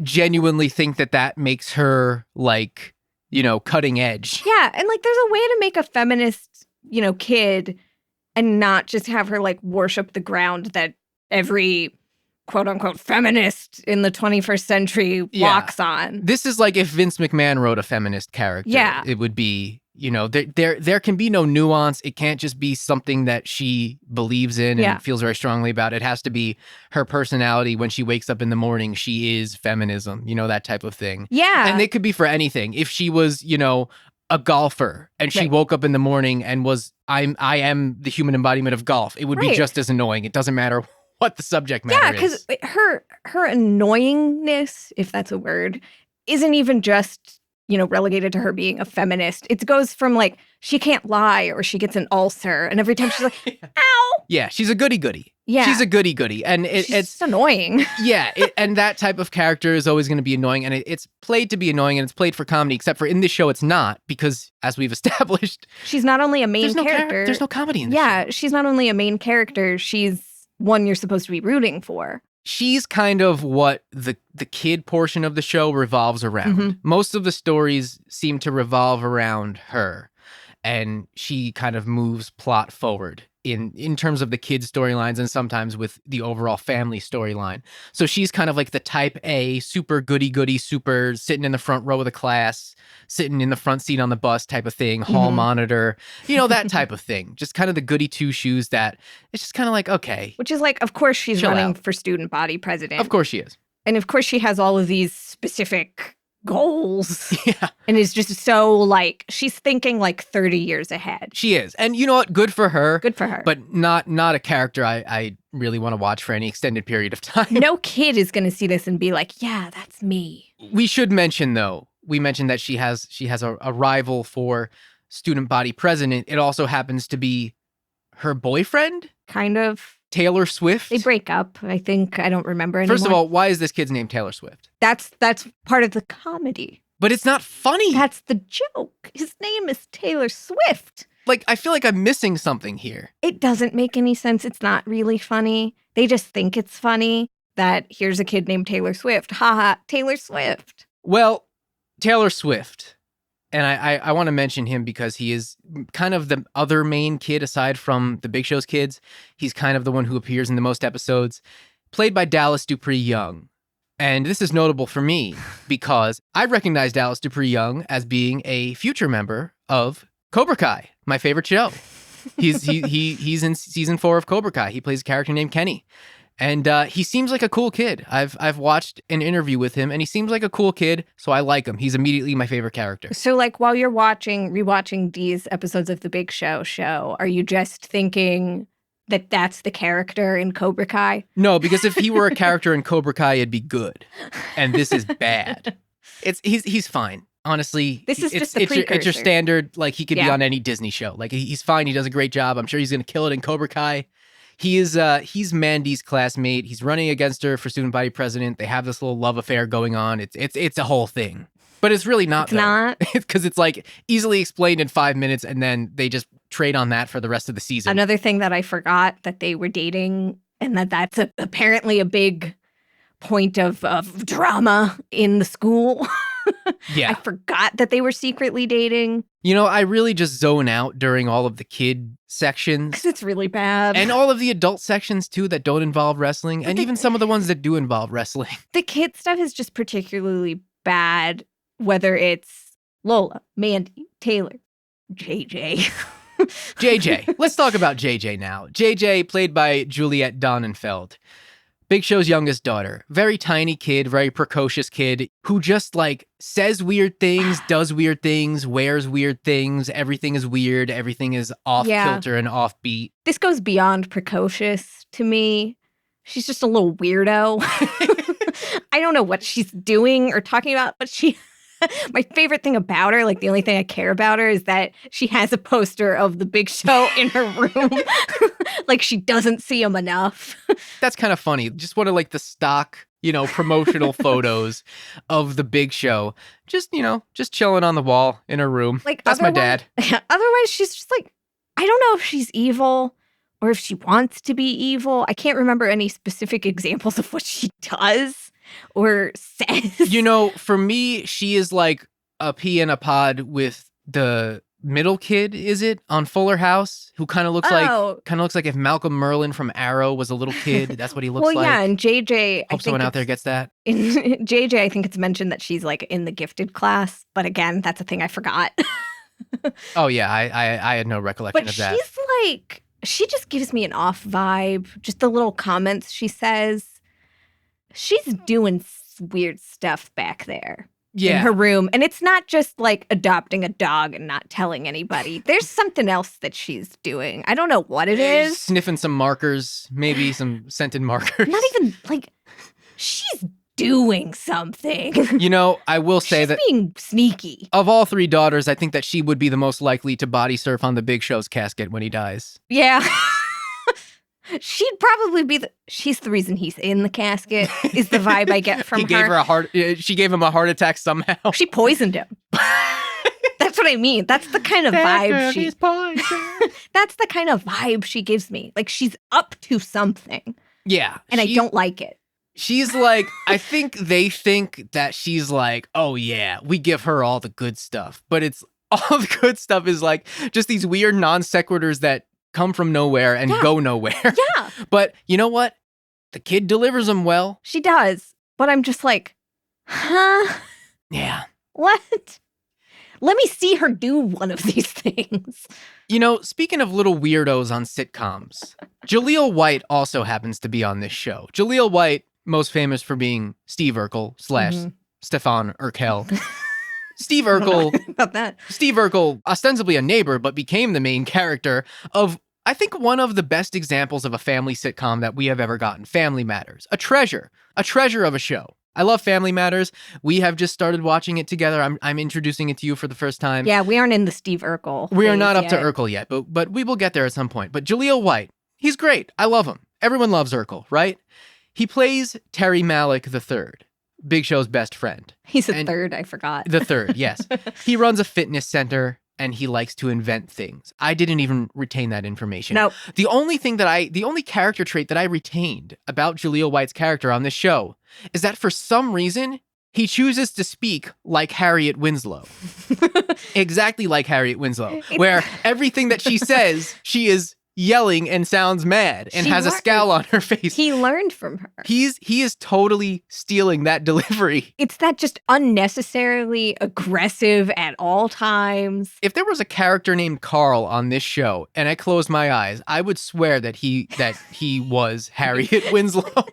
Speaker 1: genuinely think that makes her, like, you know, cutting edge.
Speaker 2: Yeah, and like there's a way to make a feminist, you know, kid and not just have her like worship the ground that every quote unquote feminist in the 21st century walks on.
Speaker 1: This is like if Vince McMahon wrote a feminist character.
Speaker 2: Yeah.
Speaker 1: It would be, you know, there can be no nuance. It can't just be something that she believes in and feels very strongly about. It has to be her personality. When she wakes up in the morning, she is feminism, you know, that type of thing.
Speaker 2: Yeah.
Speaker 1: And it could be for anything. If she was, you know, a golfer and she woke up in the morning and was, I am the human embodiment of golf, it would be just as annoying. It doesn't matter what the subject matter is.
Speaker 2: Yeah, because her annoyingness, if that's a word, isn't even just, you know, relegated to her being a feminist. It goes from like, she can't lie or she gets an ulcer. And every time she's like, ow.
Speaker 1: Yeah, she's a goody-goody.
Speaker 2: Yeah.
Speaker 1: She's a goody-goody. And it's
Speaker 2: just annoying.
Speaker 1: Yeah, and that type of character is always going to be annoying. And it's played to be annoying, and it's played for comedy, except for in this show, it's not. Because, as we've established,
Speaker 2: she's not only a main character.
Speaker 1: There's no comedy in this show.
Speaker 2: Yeah, she's not only a main character, she's one you're supposed to be rooting for.
Speaker 1: She's kind of what the kid portion of the show revolves around. Most of the stories seem to revolve around her, and she kind of moves plot forward in terms of the kid storylines and sometimes with the overall family storyline. So she's kind of like the type A, super goody-goody, super sitting in the front row of the class, sitting in the front seat on the bus type of thing, hall monitor, you know, that type of thing. Just kind of the goody two-shoes that it's just kind of like, okay.
Speaker 2: Which is like, of course she's running for student body president.
Speaker 1: Of course she is.
Speaker 2: And of course she has all of these specific goals.
Speaker 1: Yeah.
Speaker 2: And is just so like, she's thinking like 30 years ahead.
Speaker 1: She is. And you know what? Good for her.
Speaker 2: Good for her.
Speaker 1: But not a character I really want to watch for any extended period of time.
Speaker 2: No kid is going to see this and be like, yeah, that's me.
Speaker 1: We should mention, though, we mentioned that she has a rival for student body president. It also happens to be her boyfriend?
Speaker 2: Kind of.
Speaker 1: Taylor Swift?
Speaker 2: They break up, I think. I don't remember anymore.
Speaker 1: First of all, why is this kid's name Taylor Swift?
Speaker 2: That's part of the comedy.
Speaker 1: But it's not funny.
Speaker 2: That's the joke. His name is Taylor Swift.
Speaker 1: Like, I feel like I'm missing something here.
Speaker 2: It doesn't make any sense. It's not really funny. They just think it's funny that here's a kid named Taylor Swift. Haha, Taylor Swift.
Speaker 1: Well, Taylor Swift. And I want to mention him because he is kind of the other main kid aside from the Big Show's kids. He's kind of the one who appears in the most episodes, played by Dallas Dupree Young. And this is notable for me because I recognize Dallas Dupree Young as being a future member of Cobra Kai, my favorite show. He's in season 4 of Cobra Kai. He plays a character named Kenny. And he seems like a cool kid. I've watched an interview with him, and he seems like a cool kid, so I like him. He's immediately my favorite character.
Speaker 2: So, like, while you're rewatching these episodes of the Big Show, are you just thinking that that's the character in Cobra Kai?
Speaker 1: No, because if he were a character in Cobra Kai, it'd be good. And this is bad. He's fine. Honestly,
Speaker 2: this is just the precursor.
Speaker 1: It's your standard, like, he could be on any Disney show. Like, he's fine. He does a great job. I'm sure he's going to kill it in Cobra Kai. He's Mandy's classmate. He's running against her for student body president. They have this little love affair going on. It's a whole thing. But it's really not.
Speaker 2: It's not.
Speaker 1: Because it's like easily explained in 5 minutes, and then they just trade on that for the rest of the season.
Speaker 2: Another thing that I forgot that they were dating, and that's apparently a big point of drama in the school.
Speaker 1: Yeah.
Speaker 2: I forgot that they were secretly dating.
Speaker 1: You know, I really just zone out during all of the kid sections.
Speaker 2: Because it's really bad.
Speaker 1: And all of the adult sections, too, that don't involve wrestling. And even some of the ones that do involve wrestling.
Speaker 2: The kid stuff is just particularly bad, whether it's Lola, Mandy, Taylor, JJ.
Speaker 1: JJ. Let's talk about JJ now. JJ, played by Juliette Donenfeld. Big Show's youngest daughter. Very tiny kid, very precocious kid who just like says weird things, does weird things, wears weird things. Everything is weird. Everything is off kilter and offbeat.
Speaker 2: This goes beyond precocious to me. She's just a little weirdo. I don't know what she's doing or talking about, but my favorite thing about her, like the only thing I care about her, is that she has a poster of the Big Show in her room. Like she doesn't see him enough.
Speaker 1: That's kind of funny. Just one of like the stock, promotional photos of the Big Show. Just chilling on the wall in her room.
Speaker 2: Like
Speaker 1: that's my dad.
Speaker 2: Otherwise, she's just like, I don't know if she's evil or if she wants to be evil. I can't remember any specific examples of what she does or says.
Speaker 1: For me, she is like a pea in a pod with the middle kid, is it, on Fuller House, who kind of looks like if Malcolm Merlin from Arrow was a little kid. That's what he looks like.
Speaker 2: Well, yeah, and JJ.
Speaker 1: Hope someone out there gets that.
Speaker 2: In JJ, I think it's mentioned that she's like in the gifted class, but again, that's a thing I forgot.
Speaker 1: Oh yeah, I had no recollection of that.
Speaker 2: But she's like, she just gives me an off vibe. Just the little comments she says. She's doing weird stuff back there in her room. And it's not just like adopting a dog and not telling anybody. There's something else that she's doing. I don't know what it is.
Speaker 1: Sniffing some markers, maybe some scented markers.
Speaker 2: Not even like, she's doing something.
Speaker 1: I will say that
Speaker 2: being sneaky.
Speaker 1: Of all 3 daughters, I think that she would be the most likely to body surf on the Big Show's casket when he dies.
Speaker 2: Yeah. She'd probably she's the reason he's in the casket, is the vibe I get from her.
Speaker 1: She gave him a heart attack somehow.
Speaker 2: She poisoned him. That's what I mean. That's the kind of vibe that's the kind of vibe she gives me. Like she's up to something.
Speaker 1: Yeah.
Speaker 2: And I don't like it.
Speaker 1: She's like, I think they think that she's like, oh yeah, we give her all the good stuff. But it's all the good stuff is like just these weird non sequiturs that come from nowhere and go nowhere.
Speaker 2: Yeah.
Speaker 1: But you know what? The kid delivers them well.
Speaker 2: She does. But I'm just like, huh?
Speaker 1: Yeah.
Speaker 2: What? Let me see her do one of these things.
Speaker 1: Speaking of little weirdos on sitcoms, Jaleel White also happens to be on this show. Jaleel White, most famous for being Steve Urkel / Stefan Urkel. Steve Urkel,
Speaker 2: about that.
Speaker 1: Steve Urkel, ostensibly a neighbor, but became the main character of, I think, one of the best examples of a family sitcom that we have ever gotten, Family Matters. A treasure of a show. I love Family Matters. We have just started watching it together. I'm introducing it to you for the first time.
Speaker 2: Yeah, we aren't in the Steve Urkel.
Speaker 1: We are not up
Speaker 2: yet.
Speaker 1: to Urkel yet, but we will get there at some point. But Jaleel White, he's great. I love him. Everyone loves Urkel, right? He plays Terry Malick III, Big Show's best friend.
Speaker 2: He's a third, I forgot.
Speaker 1: The third, yes. He runs a fitness center and he likes to invent things. I didn't even retain that information.
Speaker 2: Nope.
Speaker 1: The only character trait that I retained about Jaleel White's character on this show is that for some reason, he chooses to speak like Harriet Winslow. Exactly like Harriet Winslow, where everything that she says, she is yelling and sounds mad and has a scowl on her face.
Speaker 2: He learned from her.
Speaker 1: He is totally stealing that delivery.
Speaker 2: It's that just unnecessarily aggressive at all times.
Speaker 1: If there was a character named Carl on this show and I closed my eyes, I would swear that he was Harriet Winslow.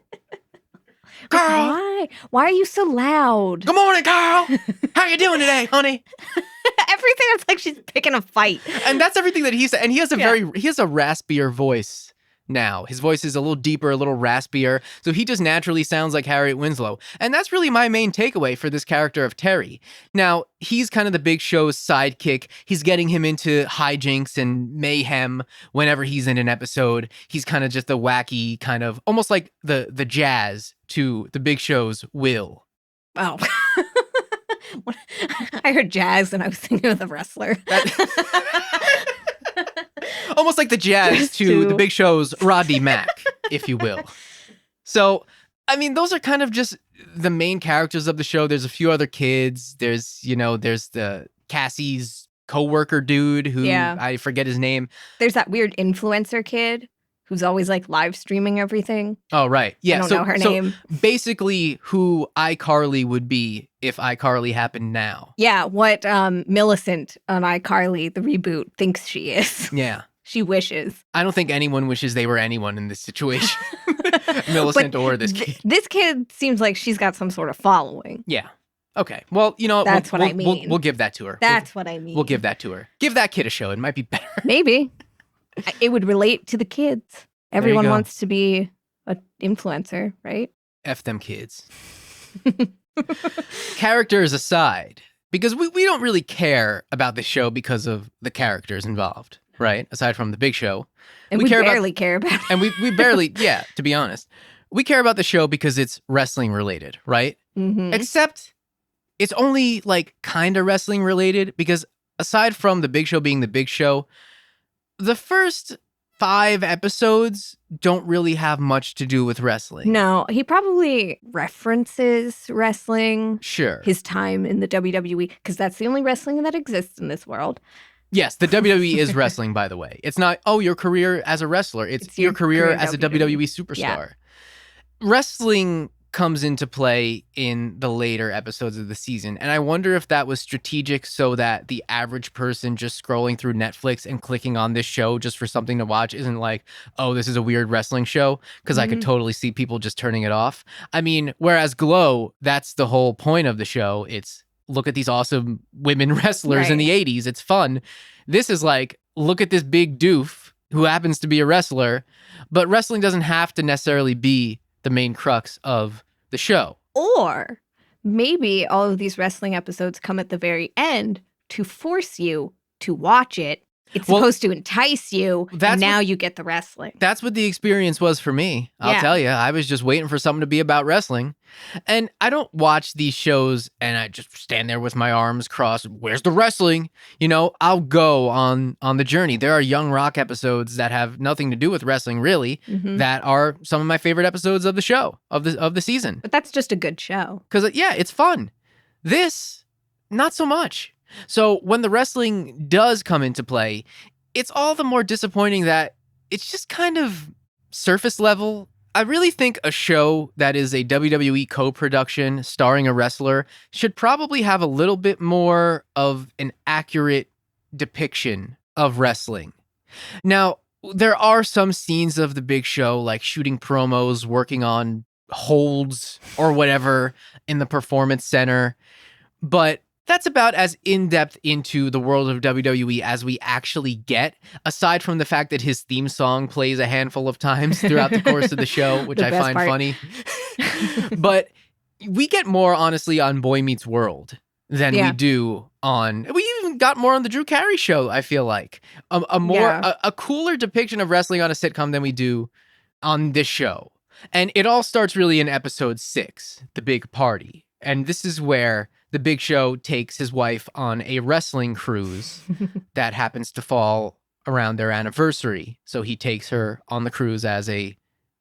Speaker 1: Carl!
Speaker 2: Why are you so loud?
Speaker 1: Good morning, Carl! How you doing today, honey?
Speaker 2: Everything, it's like she's picking a fight.
Speaker 1: And that's everything that he said. And he has a raspier voice now. His voice is a little deeper, a little raspier. So he just naturally sounds like Harriet Winslow. And that's really my main takeaway for this character of Terry. Now, he's kind of the Big Show's sidekick. He's getting him into hijinks and mayhem whenever he's in an episode. He's kind of just the wacky kind of, almost like the jazz to the Big Show's Will.
Speaker 2: Oh. I heard jazz and I was thinking of the wrestler.
Speaker 1: Almost like the jazz to the Big Show's Rodney Mack, if you will. So, I mean, those are kind of just the main characters of the show. There's a few other kids. There's the Cassie's coworker dude who I forget his name.
Speaker 2: There's that weird influencer kid who's always like live streaming everything.
Speaker 1: Oh, right. Yeah.
Speaker 2: I don't know her name.
Speaker 1: Basically who iCarly would be if iCarly happened now.
Speaker 2: Yeah. What Millicent on iCarly, the reboot, thinks she is.
Speaker 1: Yeah.
Speaker 2: She wishes.
Speaker 1: I don't think anyone wishes they were anyone in this situation. Millicent or this kid.
Speaker 2: This kid seems like she's got some sort of following.
Speaker 1: Yeah. Okay. Well,
Speaker 2: that's what I mean.
Speaker 1: We'll give that to her.
Speaker 2: That's what I mean.
Speaker 1: We'll give that to her. Give that kid a show. It might be better.
Speaker 2: Maybe. It would relate to the kids. Everyone wants to be an influencer, right?
Speaker 1: F them kids. Characters aside, because we don't really care about the show because of the characters involved, right? Aside from the Big Show.
Speaker 2: And we barely care about it.
Speaker 1: And we barely, to be honest. We care about the show because it's wrestling related, right?
Speaker 2: Mm-hmm.
Speaker 1: Except it's only like kind of wrestling related because aside from the Big Show being the Big Show, the first 5 episodes don't really have much to do with wrestling.
Speaker 2: No, he probably references wrestling.
Speaker 1: Sure.
Speaker 2: His time in the WWE, because that's the only wrestling that exists in this world.
Speaker 1: Yes, the WWE is wrestling, by the way. It's not, your career as a wrestler. It's your career as a WWE superstar. Yeah. Wrestling comes into play in the later episodes of the season. And I wonder if that was strategic so that the average person just scrolling through Netflix and clicking on this show just for something to watch isn't like, oh, this is a weird wrestling show. Because I could totally see people just turning it off. I mean, whereas Glow, that's the whole point of the show. It's look at these awesome women wrestlers in the 80s. It's fun. This is like, look at this big doof who happens to be a wrestler. But wrestling doesn't have to necessarily be the main crux of the show.
Speaker 2: Or maybe all of these wrestling episodes come at the very end to force you to watch it. It's supposed to entice you, and now you get the wrestling.
Speaker 1: That's what the experience was for me. I'll tell you. I was just waiting for something to be about wrestling. And I don't watch these shows and I just stand there with my arms crossed. Where's the wrestling? I'll go on the journey. There are Young Rock episodes that have nothing to do with wrestling, really, that are some of my favorite episodes of the show, of the season.
Speaker 2: But that's just a good show.
Speaker 1: Because, it's fun. This, not so much. So when the wrestling does come into play, it's all the more disappointing that it's just kind of surface level. I really think a show that is a WWE co-production starring a wrestler should probably have a little bit more of an accurate depiction of wrestling. Now, there are some scenes of the Big Show, like shooting promos, working on holds or whatever in the performance center. But that's about as in-depth into the world of WWE as we actually get, aside from the fact that his theme song plays a handful of times throughout the course of the show, which I find funny. But we get more, honestly, on Boy Meets World than we do on... We even got more on the Drew Carey show, I feel like. A cooler depiction of wrestling on a sitcom than we do on this show. And it all starts really in episode 6, The Big Party. And this is where the Big Show takes his wife on a wrestling cruise that happens to fall around their anniversary. So he takes her on the cruise as a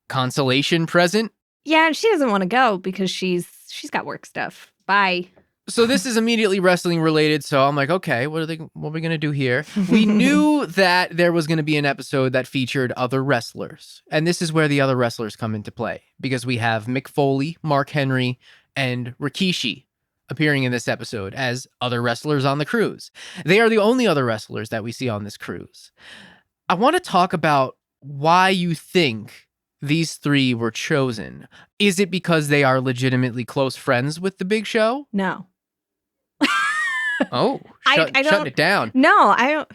Speaker 1: consolation present.
Speaker 2: Yeah, and she doesn't want to go because she's got work stuff. Bye.
Speaker 1: So this is immediately wrestling related. So I'm like, okay, what are we going to do here? We knew that there was going to be an episode that featured other wrestlers. And this is where the other wrestlers come into play because we have Mick Foley, Mark Henry, and Rikishi appearing in this episode as other wrestlers on the cruise. They are the only other wrestlers that we see on this cruise. I want to talk about why you think these 3 were chosen. Is it because they are legitimately close friends with the Big Show?
Speaker 2: No.
Speaker 1: Oh, shutting it down.
Speaker 2: No, I don't.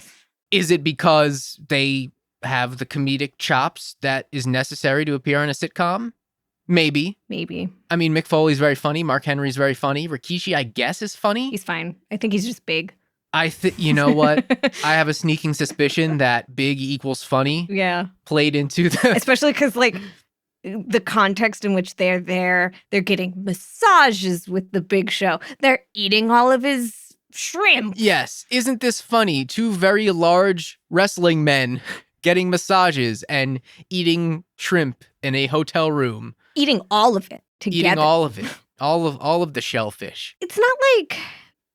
Speaker 1: Is it because they have the comedic chops that is necessary to appear on a sitcom? Maybe. I mean, Mick Foley's very funny. Mark Henry's very funny. Rikishi, I guess, is funny.
Speaker 2: He's fine. I think he's just big.
Speaker 1: You know what? I have a sneaking suspicion that big equals funny.
Speaker 2: Yeah.
Speaker 1: Played into the...
Speaker 2: Especially because, like, the context in which they're there, they're getting massages with the Big Show. They're eating all of his shrimp.
Speaker 1: Yes. Isn't this funny? 2 very large wrestling men getting massages and eating shrimp in a hotel room.
Speaker 2: Eating all of it together.
Speaker 1: Eating all of it. All of the shellfish.
Speaker 2: It's not like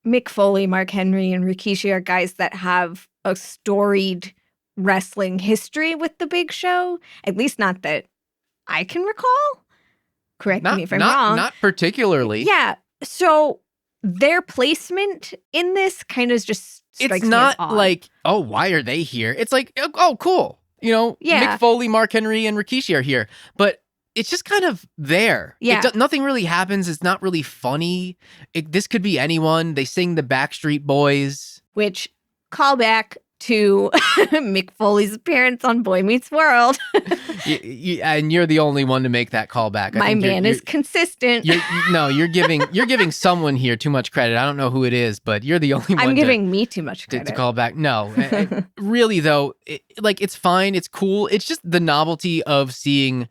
Speaker 2: Mick Foley, Mark Henry, and Rikishi are guys that have a storied wrestling history with the Big Show. At least not that I can recall. Correct me if I'm wrong.
Speaker 1: Not particularly.
Speaker 2: Yeah. So their placement in this kind of just strikes me as odd.
Speaker 1: It's not like, oh, why are they here? It's like, oh, cool. You know, Mick Foley, Mark Henry, and Rikishi are here. But it's just kind of there.
Speaker 2: Yeah.
Speaker 1: Nothing really happens. It's not really funny. This could be anyone. They sing the Backstreet Boys.
Speaker 2: Which, callback to Mick Foley's appearance on Boy Meets World.
Speaker 1: And you're the only one to make that callback.
Speaker 2: My man is consistent.
Speaker 1: You're giving someone here too much credit. I don't know who it is, but you're the only one.
Speaker 2: I'm giving me too much credit
Speaker 1: to call back. No, really though, it's fine. It's cool. It's just the novelty of seeing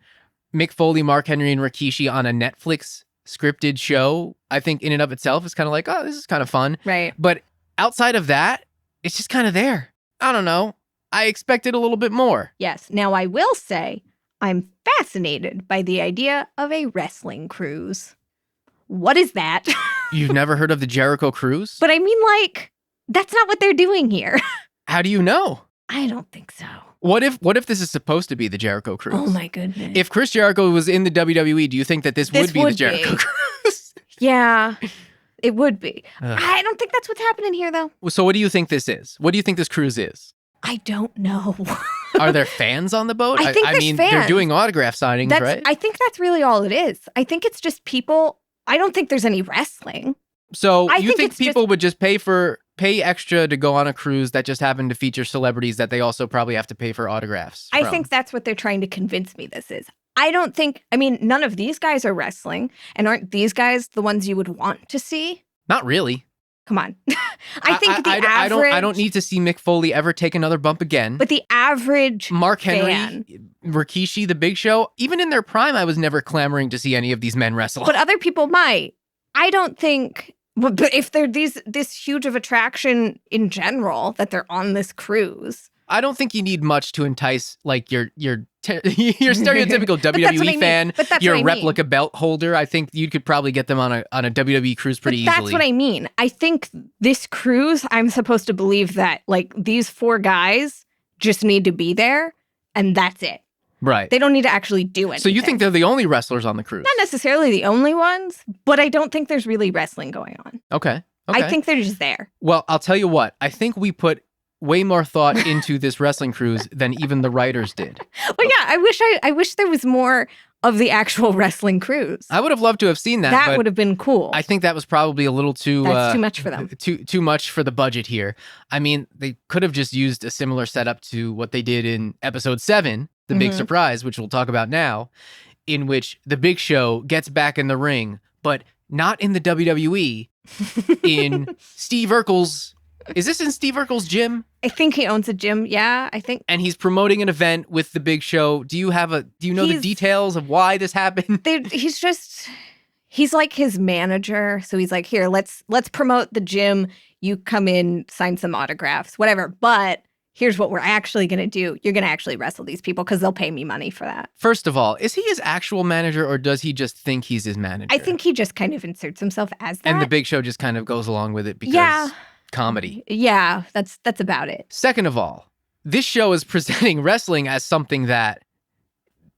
Speaker 1: Mick Foley, Mark Henry, and Rikishi on a Netflix scripted show. I think in and of itself is kind of like, oh, this is kind of fun.
Speaker 2: Right.
Speaker 1: But outside of that, it's just kind of there. I don't know. I expected a little bit more.
Speaker 2: Yes. Now, I will say I'm fascinated by the idea of a wrestling cruise. What is that?
Speaker 1: You've never heard of the Jericho Cruise?
Speaker 2: But I mean, like, that's not what they're doing here.
Speaker 1: How do you know?
Speaker 2: I don't think so.
Speaker 1: What if this is supposed to be the Jericho Cruise?
Speaker 2: Oh, my goodness.
Speaker 1: If Chris Jericho was in the WWE, do you think that this would be the Jericho Cruise?
Speaker 2: Yeah. It would be. I don't think that's what's happening here, though.
Speaker 1: So what do you think this is? What do you think this cruise is?
Speaker 2: I don't know.
Speaker 1: Are there fans on the boat?
Speaker 2: I think there's fans.
Speaker 1: They're doing autograph signings, right?
Speaker 2: I think that's really all it is. I think it's just people. I don't think there's any wrestling.
Speaker 1: So you think people would just pay extra to go on a cruise that just happened to feature celebrities that they also probably have to pay for autographs from?
Speaker 2: I think that's what they're trying to convince me this is. None of these guys are wrestling. And aren't these guys the ones you would want to see?
Speaker 1: Not really.
Speaker 2: Come on. I
Speaker 1: don't need to see Mick Foley ever take another bump again.
Speaker 2: But the average
Speaker 1: Mark Henry, Rikishi, the Big Show, even in their prime, I was never clamoring to see any of these men wrestle.
Speaker 2: But other people might. I don't think. But if they're this huge of attraction in general that they're on this cruise,
Speaker 1: I don't think you need much to entice like your stereotypical WWE fan, your replica belt holder. I think you could probably get them on a WWE cruise pretty easily.
Speaker 2: That's what I mean. I think this cruise, I'm supposed to believe that like these 4 guys just need to be there and that's it.
Speaker 1: Right.
Speaker 2: They don't need to actually do anything.
Speaker 1: So you think they're the only wrestlers on the cruise?
Speaker 2: Not necessarily the only ones, but I don't think there's really wrestling going on.
Speaker 1: Okay.
Speaker 2: I think they're just there.
Speaker 1: Well, I'll tell you what. I think we put way more thought into this wrestling cruise than even the writers did.
Speaker 2: Well, yeah, I wish there was more of the actual wrestling cruise.
Speaker 1: I would have loved to have seen that.
Speaker 2: That would have been cool.
Speaker 1: I think that was probably a little too...
Speaker 2: That's too much for them.
Speaker 1: Too much for the budget here. I mean, they could have just used a similar setup to what they did in episode 7, The Big Surprise, which we'll talk about now, in which the Big Show gets back in the ring, but not in the WWE, in Steve Urkel's... Is this in Steve Urkel's gym?
Speaker 2: I think he owns a gym. Yeah, I think.
Speaker 1: And he's promoting an event with the Big Show. Do you know the details of why this happened?
Speaker 2: He's like his manager. So he's like, here, let's promote the gym. You come in, sign some autographs, whatever. But here's what we're actually going to do. You're going to actually wrestle these people because they'll pay me money for that.
Speaker 1: First of all, is he his actual manager or does he just think he's his manager?
Speaker 2: I think he just kind of inserts himself as that.
Speaker 1: And the Big Show just kind of goes along with it because comedy.
Speaker 2: Yeah, that's about it.
Speaker 1: Second of all, this show is presenting wrestling as something that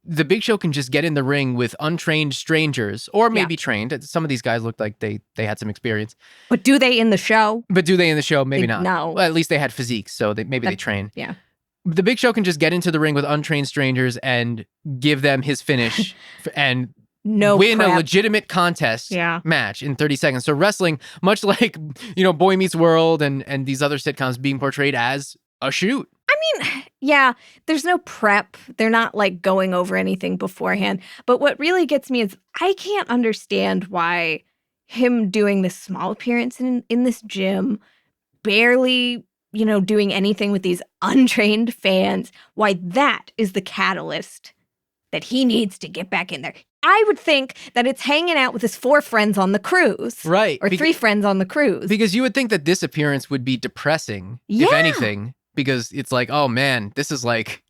Speaker 1: the Big Show can just get in the ring with untrained strangers, or maybe trained. Some of these guys looked like they had some experience.
Speaker 2: But do they in the show?
Speaker 1: Maybe not.
Speaker 2: No.
Speaker 1: Well, at least they had physiques, so they train.
Speaker 2: Yeah.
Speaker 1: The Big Show can just get into the ring with untrained strangers and give them his finish and win a legitimate contest match in 30 seconds. So wrestling, much like, Boy Meets World and these other sitcoms being portrayed as a shoot.
Speaker 2: I mean, yeah, there's no prep. They're not like going over anything beforehand. But what really gets me is I can't understand why him doing this small appearance in this gym, barely, doing anything with these untrained fans, why that is the catalyst that he needs to get back in there. I would think that it's hanging out with his 4 friends on the cruise.
Speaker 1: Right.
Speaker 2: Or 3 friends on the cruise.
Speaker 1: Because you would think that this appearance would be depressing, if anything. Because it's like, oh man, this is like...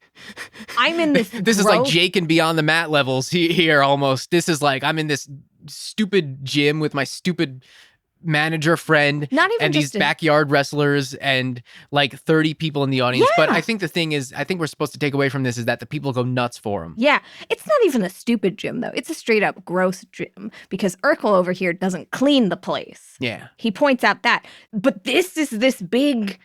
Speaker 2: I'm in this
Speaker 1: This is like Jake and Beyond the Mat levels here almost. This is like, I'm in this stupid gym with my stupid manager friend and these backyard wrestlers and like 30 people in the audience. But I think the thing is, I think we're supposed to take away from this is that the people go nuts for him.
Speaker 2: Yeah. It's not even a stupid gym though. It's a straight up gross gym because Urkel over here doesn't clean the place.
Speaker 1: Yeah.
Speaker 2: He points out that. But this is this big,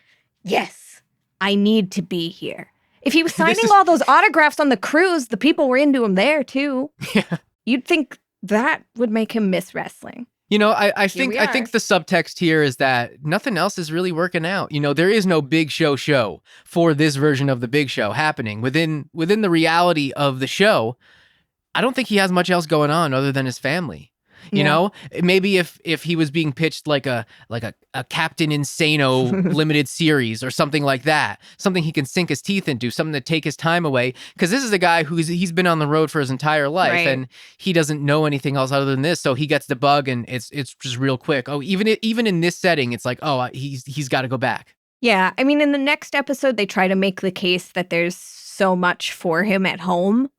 Speaker 2: yes, I need to be here. If he was signing all those autographs on the cruise, the people were into him there too. Yeah. You'd think that would make him miss wrestling.
Speaker 1: I think the subtext here is that nothing else is really working out. There is no Big Show for this version of the Big Show happening within the reality of the show. I don't think he has much else going on other than his family. Maybe if he was being pitched like a Captain Insano limited series or something like that, something he can sink his teeth into, something to take his time away. Because this is a guy he's been on the road for his entire life and he doesn't know anything else other than this. So he gets the bug and it's just real quick. Oh, even in this setting, it's like, oh, he's got to go back.
Speaker 2: Yeah, I mean, in the next episode, they try to make the case that there's so much for him at home,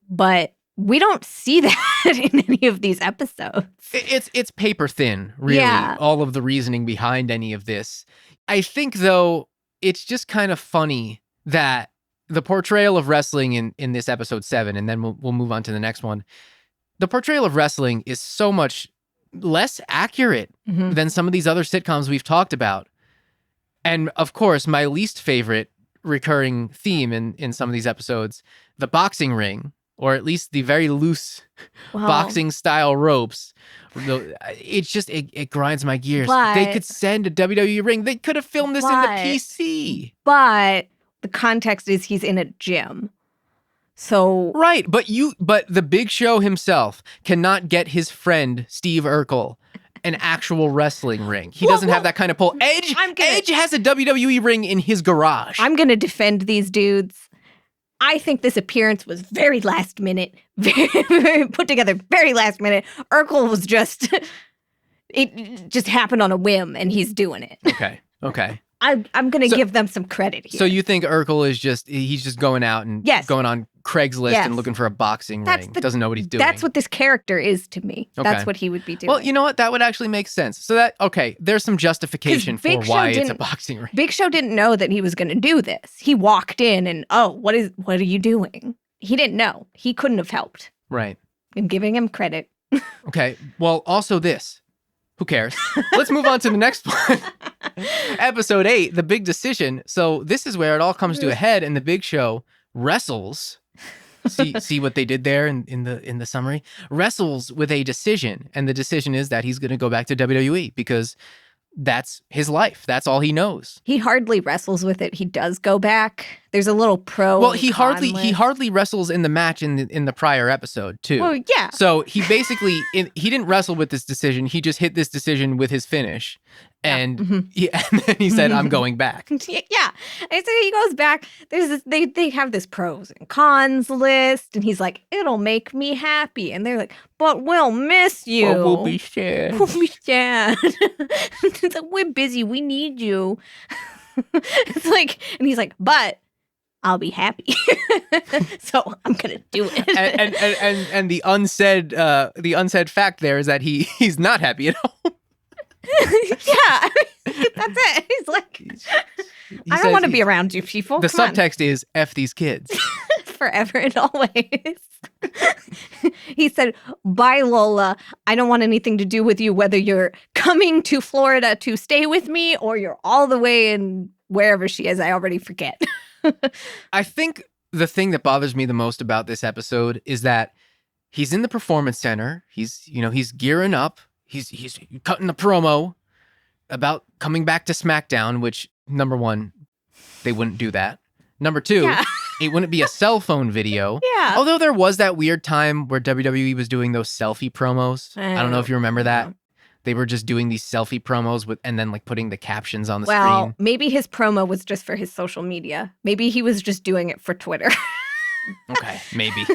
Speaker 2: but we don't see that in any of these episodes.
Speaker 1: It's paper thin, really, all of the reasoning behind any of this. I think, though, it's just kind of funny that the portrayal of wrestling in this episode 7, and then we'll move on to the next one, the portrayal of wrestling is so much less accurate than some of these other sitcoms we've talked about. And, of course, my least favorite recurring theme in some of these episodes, the boxing ring, or at least the very loose boxing style ropes. It's just, it grinds my gears. They could send a WWE ring. They could have filmed this in the PC.
Speaker 2: But the context is he's in a gym. So
Speaker 1: right, but the Big Show himself cannot get his friend Steve Urkel an actual wrestling ring. He doesn't have that kind of pull. Edge has a WWE ring in his garage.
Speaker 2: I'm going to defend these dudes. I think this appearance was very last minute, very put together, very last minute. Urkel was it just happened on a whim and he's doing it.
Speaker 1: Okay.
Speaker 2: I'm going to give them some credit here.
Speaker 1: So you think Urkel is he's just going out and going on Craigslist and looking for a boxing ring. Doesn't know what he's doing.
Speaker 2: That's what this character is to me. Okay. That's what he would be doing.
Speaker 1: Well, you know what? That would actually make sense. So there's some justification for why it's a boxing ring.
Speaker 2: Big Show didn't know that he was going to do this. He walked in and, what are you doing? He didn't know. He couldn't have helped.
Speaker 1: Right.
Speaker 2: I'm giving him credit.
Speaker 1: Okay. Well, also this. Who cares? Let's move on to the next one. Episode 8, the big decision. So this is where it all comes to a head, and the Big Show wrestles. See what they did there in the summary? Wrestles with a decision, and the decision is that he's going to go back to WWE because that's his life. That's all he knows.
Speaker 2: He hardly wrestles with it. He does go back. There's a little pro.
Speaker 1: Well, he hardly wrestles in the match in the prior episode too.
Speaker 2: Well, yeah.
Speaker 1: So he basically he didn't wrestle with this decision. He just hit this decision with his finish, and and then he said, "I'm going back."
Speaker 2: Yeah, and so he goes back. There's this, they have this pros and cons list, and he's like, "It'll make me happy," and they're like, "But we'll miss you.
Speaker 1: But we'll be sad.
Speaker 2: We'll be sad." It's like, we're busy. We need you. It's like, and he's like, "But I'll be happy." So I'm gonna do it.
Speaker 1: And the unsaid fact there is that he's not happy at home.
Speaker 2: Yeah, that's it. He's like, I don't want to be around you people.
Speaker 1: The
Speaker 2: Come
Speaker 1: subtext is F these kids.
Speaker 2: Forever and always. He said, "Bye, Lola. I don't want anything to do with you, whether you're coming to Florida to stay with me or you're all the way in wherever she is. I already forget."
Speaker 1: I think the thing that bothers me the most about this episode is that he's in the performance center. He's gearing up. He's cutting the promo about coming back to SmackDown, which, number one, they wouldn't do that. Number two, it wouldn't be a cell phone video.
Speaker 2: Yeah.
Speaker 1: Although there was that weird time where WWE was doing those selfie promos. I don't know if you remember that. They were just doing these selfie promos and then like putting the captions on the screen.
Speaker 2: Well, maybe his promo was just for his social media. Maybe he was just doing it for Twitter.
Speaker 1: Okay, maybe.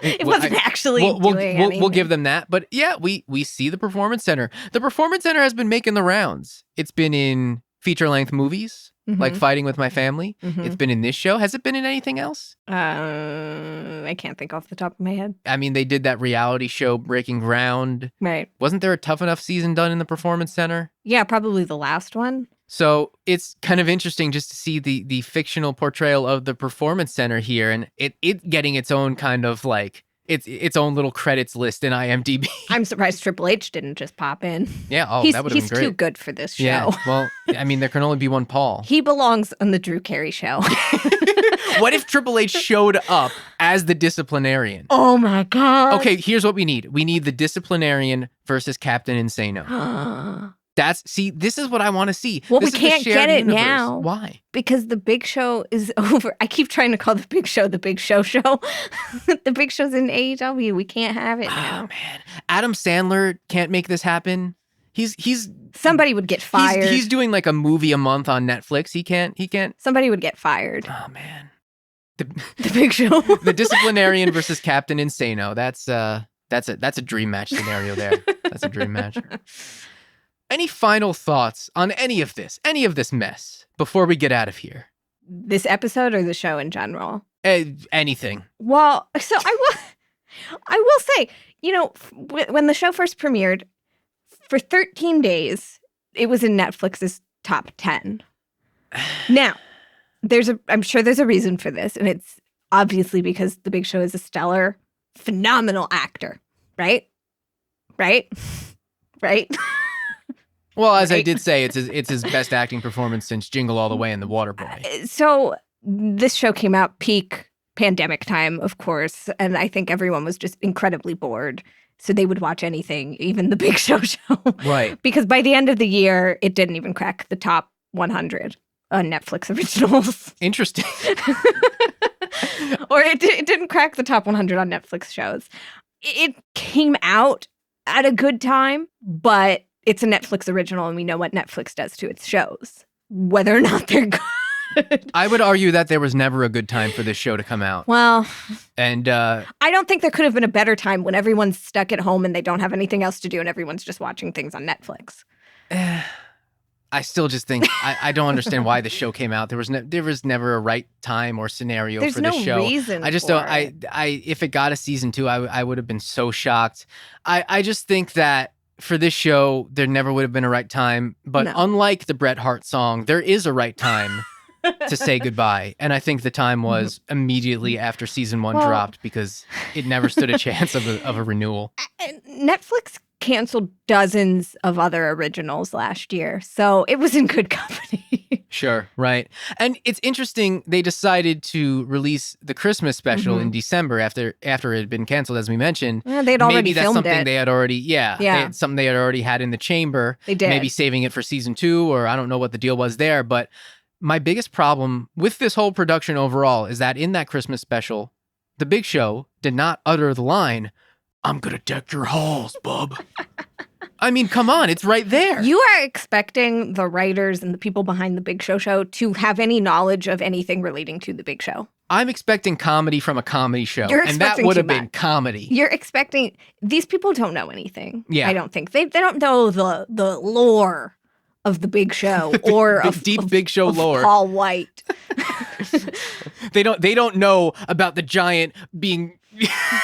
Speaker 2: It wasn't actually doing anything.
Speaker 1: We'll give them that. But yeah, we see the Performance Center. The Performance Center has been making the rounds. It's been in feature-length movies, like Fighting With My Family. It's been in this show. Has it been in anything else?
Speaker 2: I can't think off the top of my head.
Speaker 1: I mean, they did that reality show, Breaking Ground.
Speaker 2: Right.
Speaker 1: Wasn't there a Tough Enough season done in the Performance Center?
Speaker 2: Yeah, probably the last one.
Speaker 1: So it's kind of interesting just to see the fictional portrayal of the Performance Center here, and it getting its own kind of like its own little credits list in IMDb.
Speaker 2: I'm surprised Triple H didn't just pop in.
Speaker 1: Yeah, that would have been great.
Speaker 2: He's too good for this show.
Speaker 1: Yeah, well, I mean, there can only be one Paul.
Speaker 2: He belongs on the Drew Carey show.
Speaker 1: What if Triple H showed up as the disciplinarian?
Speaker 2: Oh my God.
Speaker 1: Okay, here's what we need. We need the disciplinarian versus Captain Insano. This is what I want to see.
Speaker 2: Well,
Speaker 1: this
Speaker 2: we can't get it
Speaker 1: universe.
Speaker 2: now.
Speaker 1: Why?
Speaker 2: Because the Big Show is over. I keep trying to call the Big Show the Big Show show. The Big Show's in AEW. We can't have it now.
Speaker 1: Oh, man. Adam Sandler can't make this happen. He's
Speaker 2: Somebody would get fired.
Speaker 1: He's doing like a movie a month on Netflix. He can't.
Speaker 2: Somebody would get fired.
Speaker 1: Oh, man.
Speaker 2: The Big Show.
Speaker 1: The disciplinarian versus Captain Insano. That's a dream match scenario there. That's a dream match. Any final thoughts on any of this mess before we get out of here?
Speaker 2: This episode or the show in general?
Speaker 1: Anything.
Speaker 2: Well, so I will say, when the show first premiered, for 13 days, it was in Netflix's top 10. Now, I'm sure there's a reason for this, and it's obviously because the Big Show is a stellar, phenomenal actor, right? Right?
Speaker 1: Well, as I did say, it's his best acting performance since Jingle All the Way and The Waterboy.
Speaker 2: So this show came out peak pandemic time, of course, and I think everyone was just incredibly bored. So they would watch anything, even the Big Show show. Right. Because by the end of the year, it didn't even crack the top 100 on Netflix originals.
Speaker 1: Interesting.
Speaker 2: Or it didn't crack the top 100 on Netflix shows. It came out at a good time, but it's a Netflix original, and we know what Netflix does to its shows, whether or not they're good.
Speaker 1: I would argue that there was never a good time for this show to come out.
Speaker 2: Well,
Speaker 1: and
Speaker 2: I don't think there could have been a better time when everyone's stuck at home and they don't have anything else to do and everyone's just watching things on Netflix.
Speaker 1: I still just think I don't understand why the show came out. There was never a right time or scenario for the show.
Speaker 2: There's no reason.
Speaker 1: I just don't. If it got a season 2, I would have been so shocked. I just think that for this show, there never would have been a right time. But unlike the Bret Hart song, there is a right time to say goodbye. And I think the time was immediately after season 1 dropped, because it never stood a chance of a renewal.
Speaker 2: Netflix canceled dozens of other originals last year. So it was in good company.
Speaker 1: Sure, right. And it's interesting, they decided to release the Christmas special in December after it had been canceled, as we mentioned.
Speaker 2: Well, they'd already
Speaker 1: Maybe that's
Speaker 2: filmed
Speaker 1: something
Speaker 2: it.
Speaker 1: they had already, something they had already had in the chamber.
Speaker 2: They did.
Speaker 1: Maybe saving it for season 2, or I don't know what the deal was there. But my biggest problem with this whole production overall is that in that Christmas special, The Big Show did not utter the line, "I'm gonna deck your halls, bub." I mean, come on, it's right there.
Speaker 2: You are expecting the writers and the people behind the Big Show to have any knowledge of anything relating to the Big Show.
Speaker 1: I'm expecting comedy from a comedy show,
Speaker 2: You're
Speaker 1: and that
Speaker 2: expecting
Speaker 1: would have
Speaker 2: too
Speaker 1: been
Speaker 2: much.
Speaker 1: comedy.
Speaker 2: You're expecting, these people don't know anything.
Speaker 1: Yeah.
Speaker 2: I don't think. They don't know the lore of the Big Show or
Speaker 1: The deep Big Show
Speaker 2: of
Speaker 1: lore.
Speaker 2: Paul Wight.
Speaker 1: They don't know about the giant being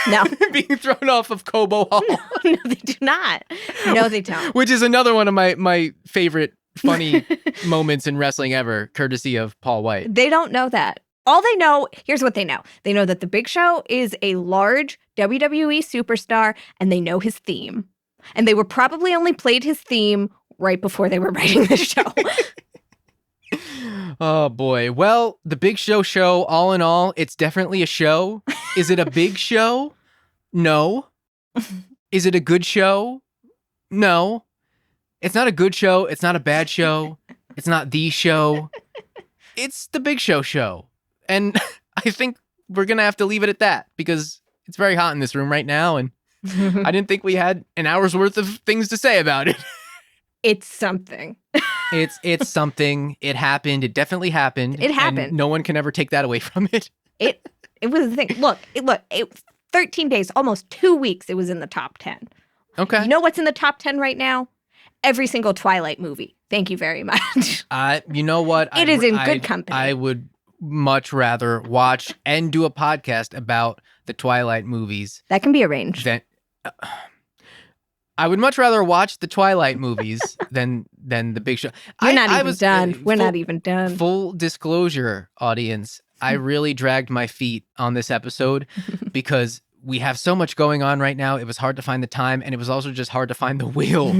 Speaker 2: No.
Speaker 1: being thrown off of Cobo Hall,
Speaker 2: No, they do not. No, they don't.
Speaker 1: which is another one of my favorite funny moments in wrestling ever, courtesy of Paul Wight.
Speaker 2: They don't know that. All they know, here's what they know. They know that the Big Show is a large WWE superstar, and they know his theme. And they were probably only played his theme right before they were writing the show.
Speaker 1: Oh boy. Well, the Big Show, all in all, it's definitely a show. Is it a big show? No. Is it a good show? No. It's not a good show. It's not a bad show. It's not the show. It's the Big Show. And I think we're going to have to leave it at that because it's very hot in this room right now. And I didn't think we had an hour's worth of things to say about it.
Speaker 2: It's something.
Speaker 1: It's something. It happened. It definitely happened.
Speaker 2: It happened.
Speaker 1: And no one can ever take that away from it.
Speaker 2: It was the thing. Look, 13 days, almost 2 weeks, it was in the top 10.
Speaker 1: Okay.
Speaker 2: You know what's in the top 10 right now? Every single Twilight movie. Thank you very much.
Speaker 1: You know what?
Speaker 2: It is in good company.
Speaker 1: I would much rather watch and do a podcast about the Twilight movies
Speaker 2: That can be arranged.
Speaker 1: than I would much rather watch the Twilight movies than the Big Show.
Speaker 2: We're not even done. We're not even done.
Speaker 1: Full disclosure, audience, I really dragged my feet on this episode because we have so much going on right now. It was hard to find the time, and it was also just hard to find the will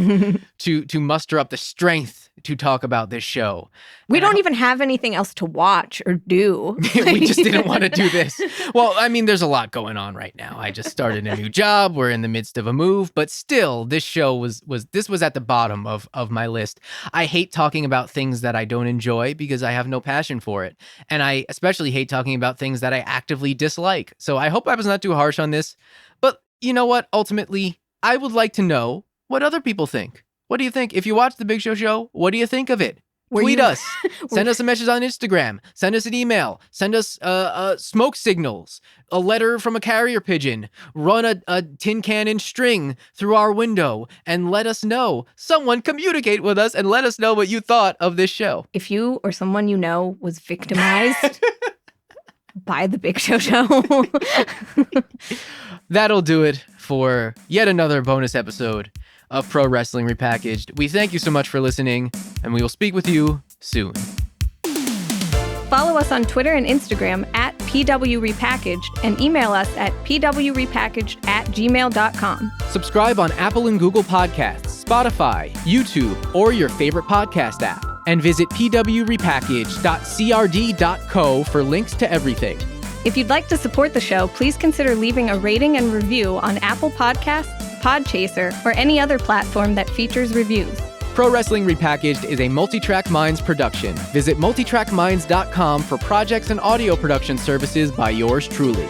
Speaker 1: to muster up the strength to talk about this show.
Speaker 2: We don't even have anything else to watch or do.
Speaker 1: We just didn't want to do this. Well, I mean, there's a lot going on right now. I just started a new job. We're in the midst of a move, but still, this show was at the bottom of my list. I hate talking about things that I don't enjoy because I have no passion for it. And I especially hate talking about things that I actively dislike. So I hope I was not too harsh on this. But you know what? Ultimately, I would like to know what other people think. What do you think? If you watch The Big Show, what do you think of it? Tweet us. Send us a message on Instagram. Send us an email. Send us smoke signals. A letter from a carrier pigeon. Run a tin can and string through our window and let us know. Someone communicate with us and let us know what you thought of this show.
Speaker 2: If you or someone you know was victimized by The Big Show,
Speaker 1: that'll do it for yet another bonus episode of Pro Wrestling Repackaged. We thank you so much for listening, and we will speak with you soon.
Speaker 2: Follow us on Twitter and Instagram at PWRepackaged and email us at pwrepackaged@gmail.com.
Speaker 1: Subscribe on Apple and Google Podcasts, Spotify, YouTube, or your favorite podcast app. And visit pwrepackaged.crd.co for links to everything.
Speaker 2: If you'd like to support the show, please consider leaving a rating and review on Apple Podcasts, Podchaser, or any other platform that features reviews.
Speaker 1: Pro Wrestling Repackaged is a Multitrack Minds production. Visit multitrackminds.com for projects and audio production services by yours truly.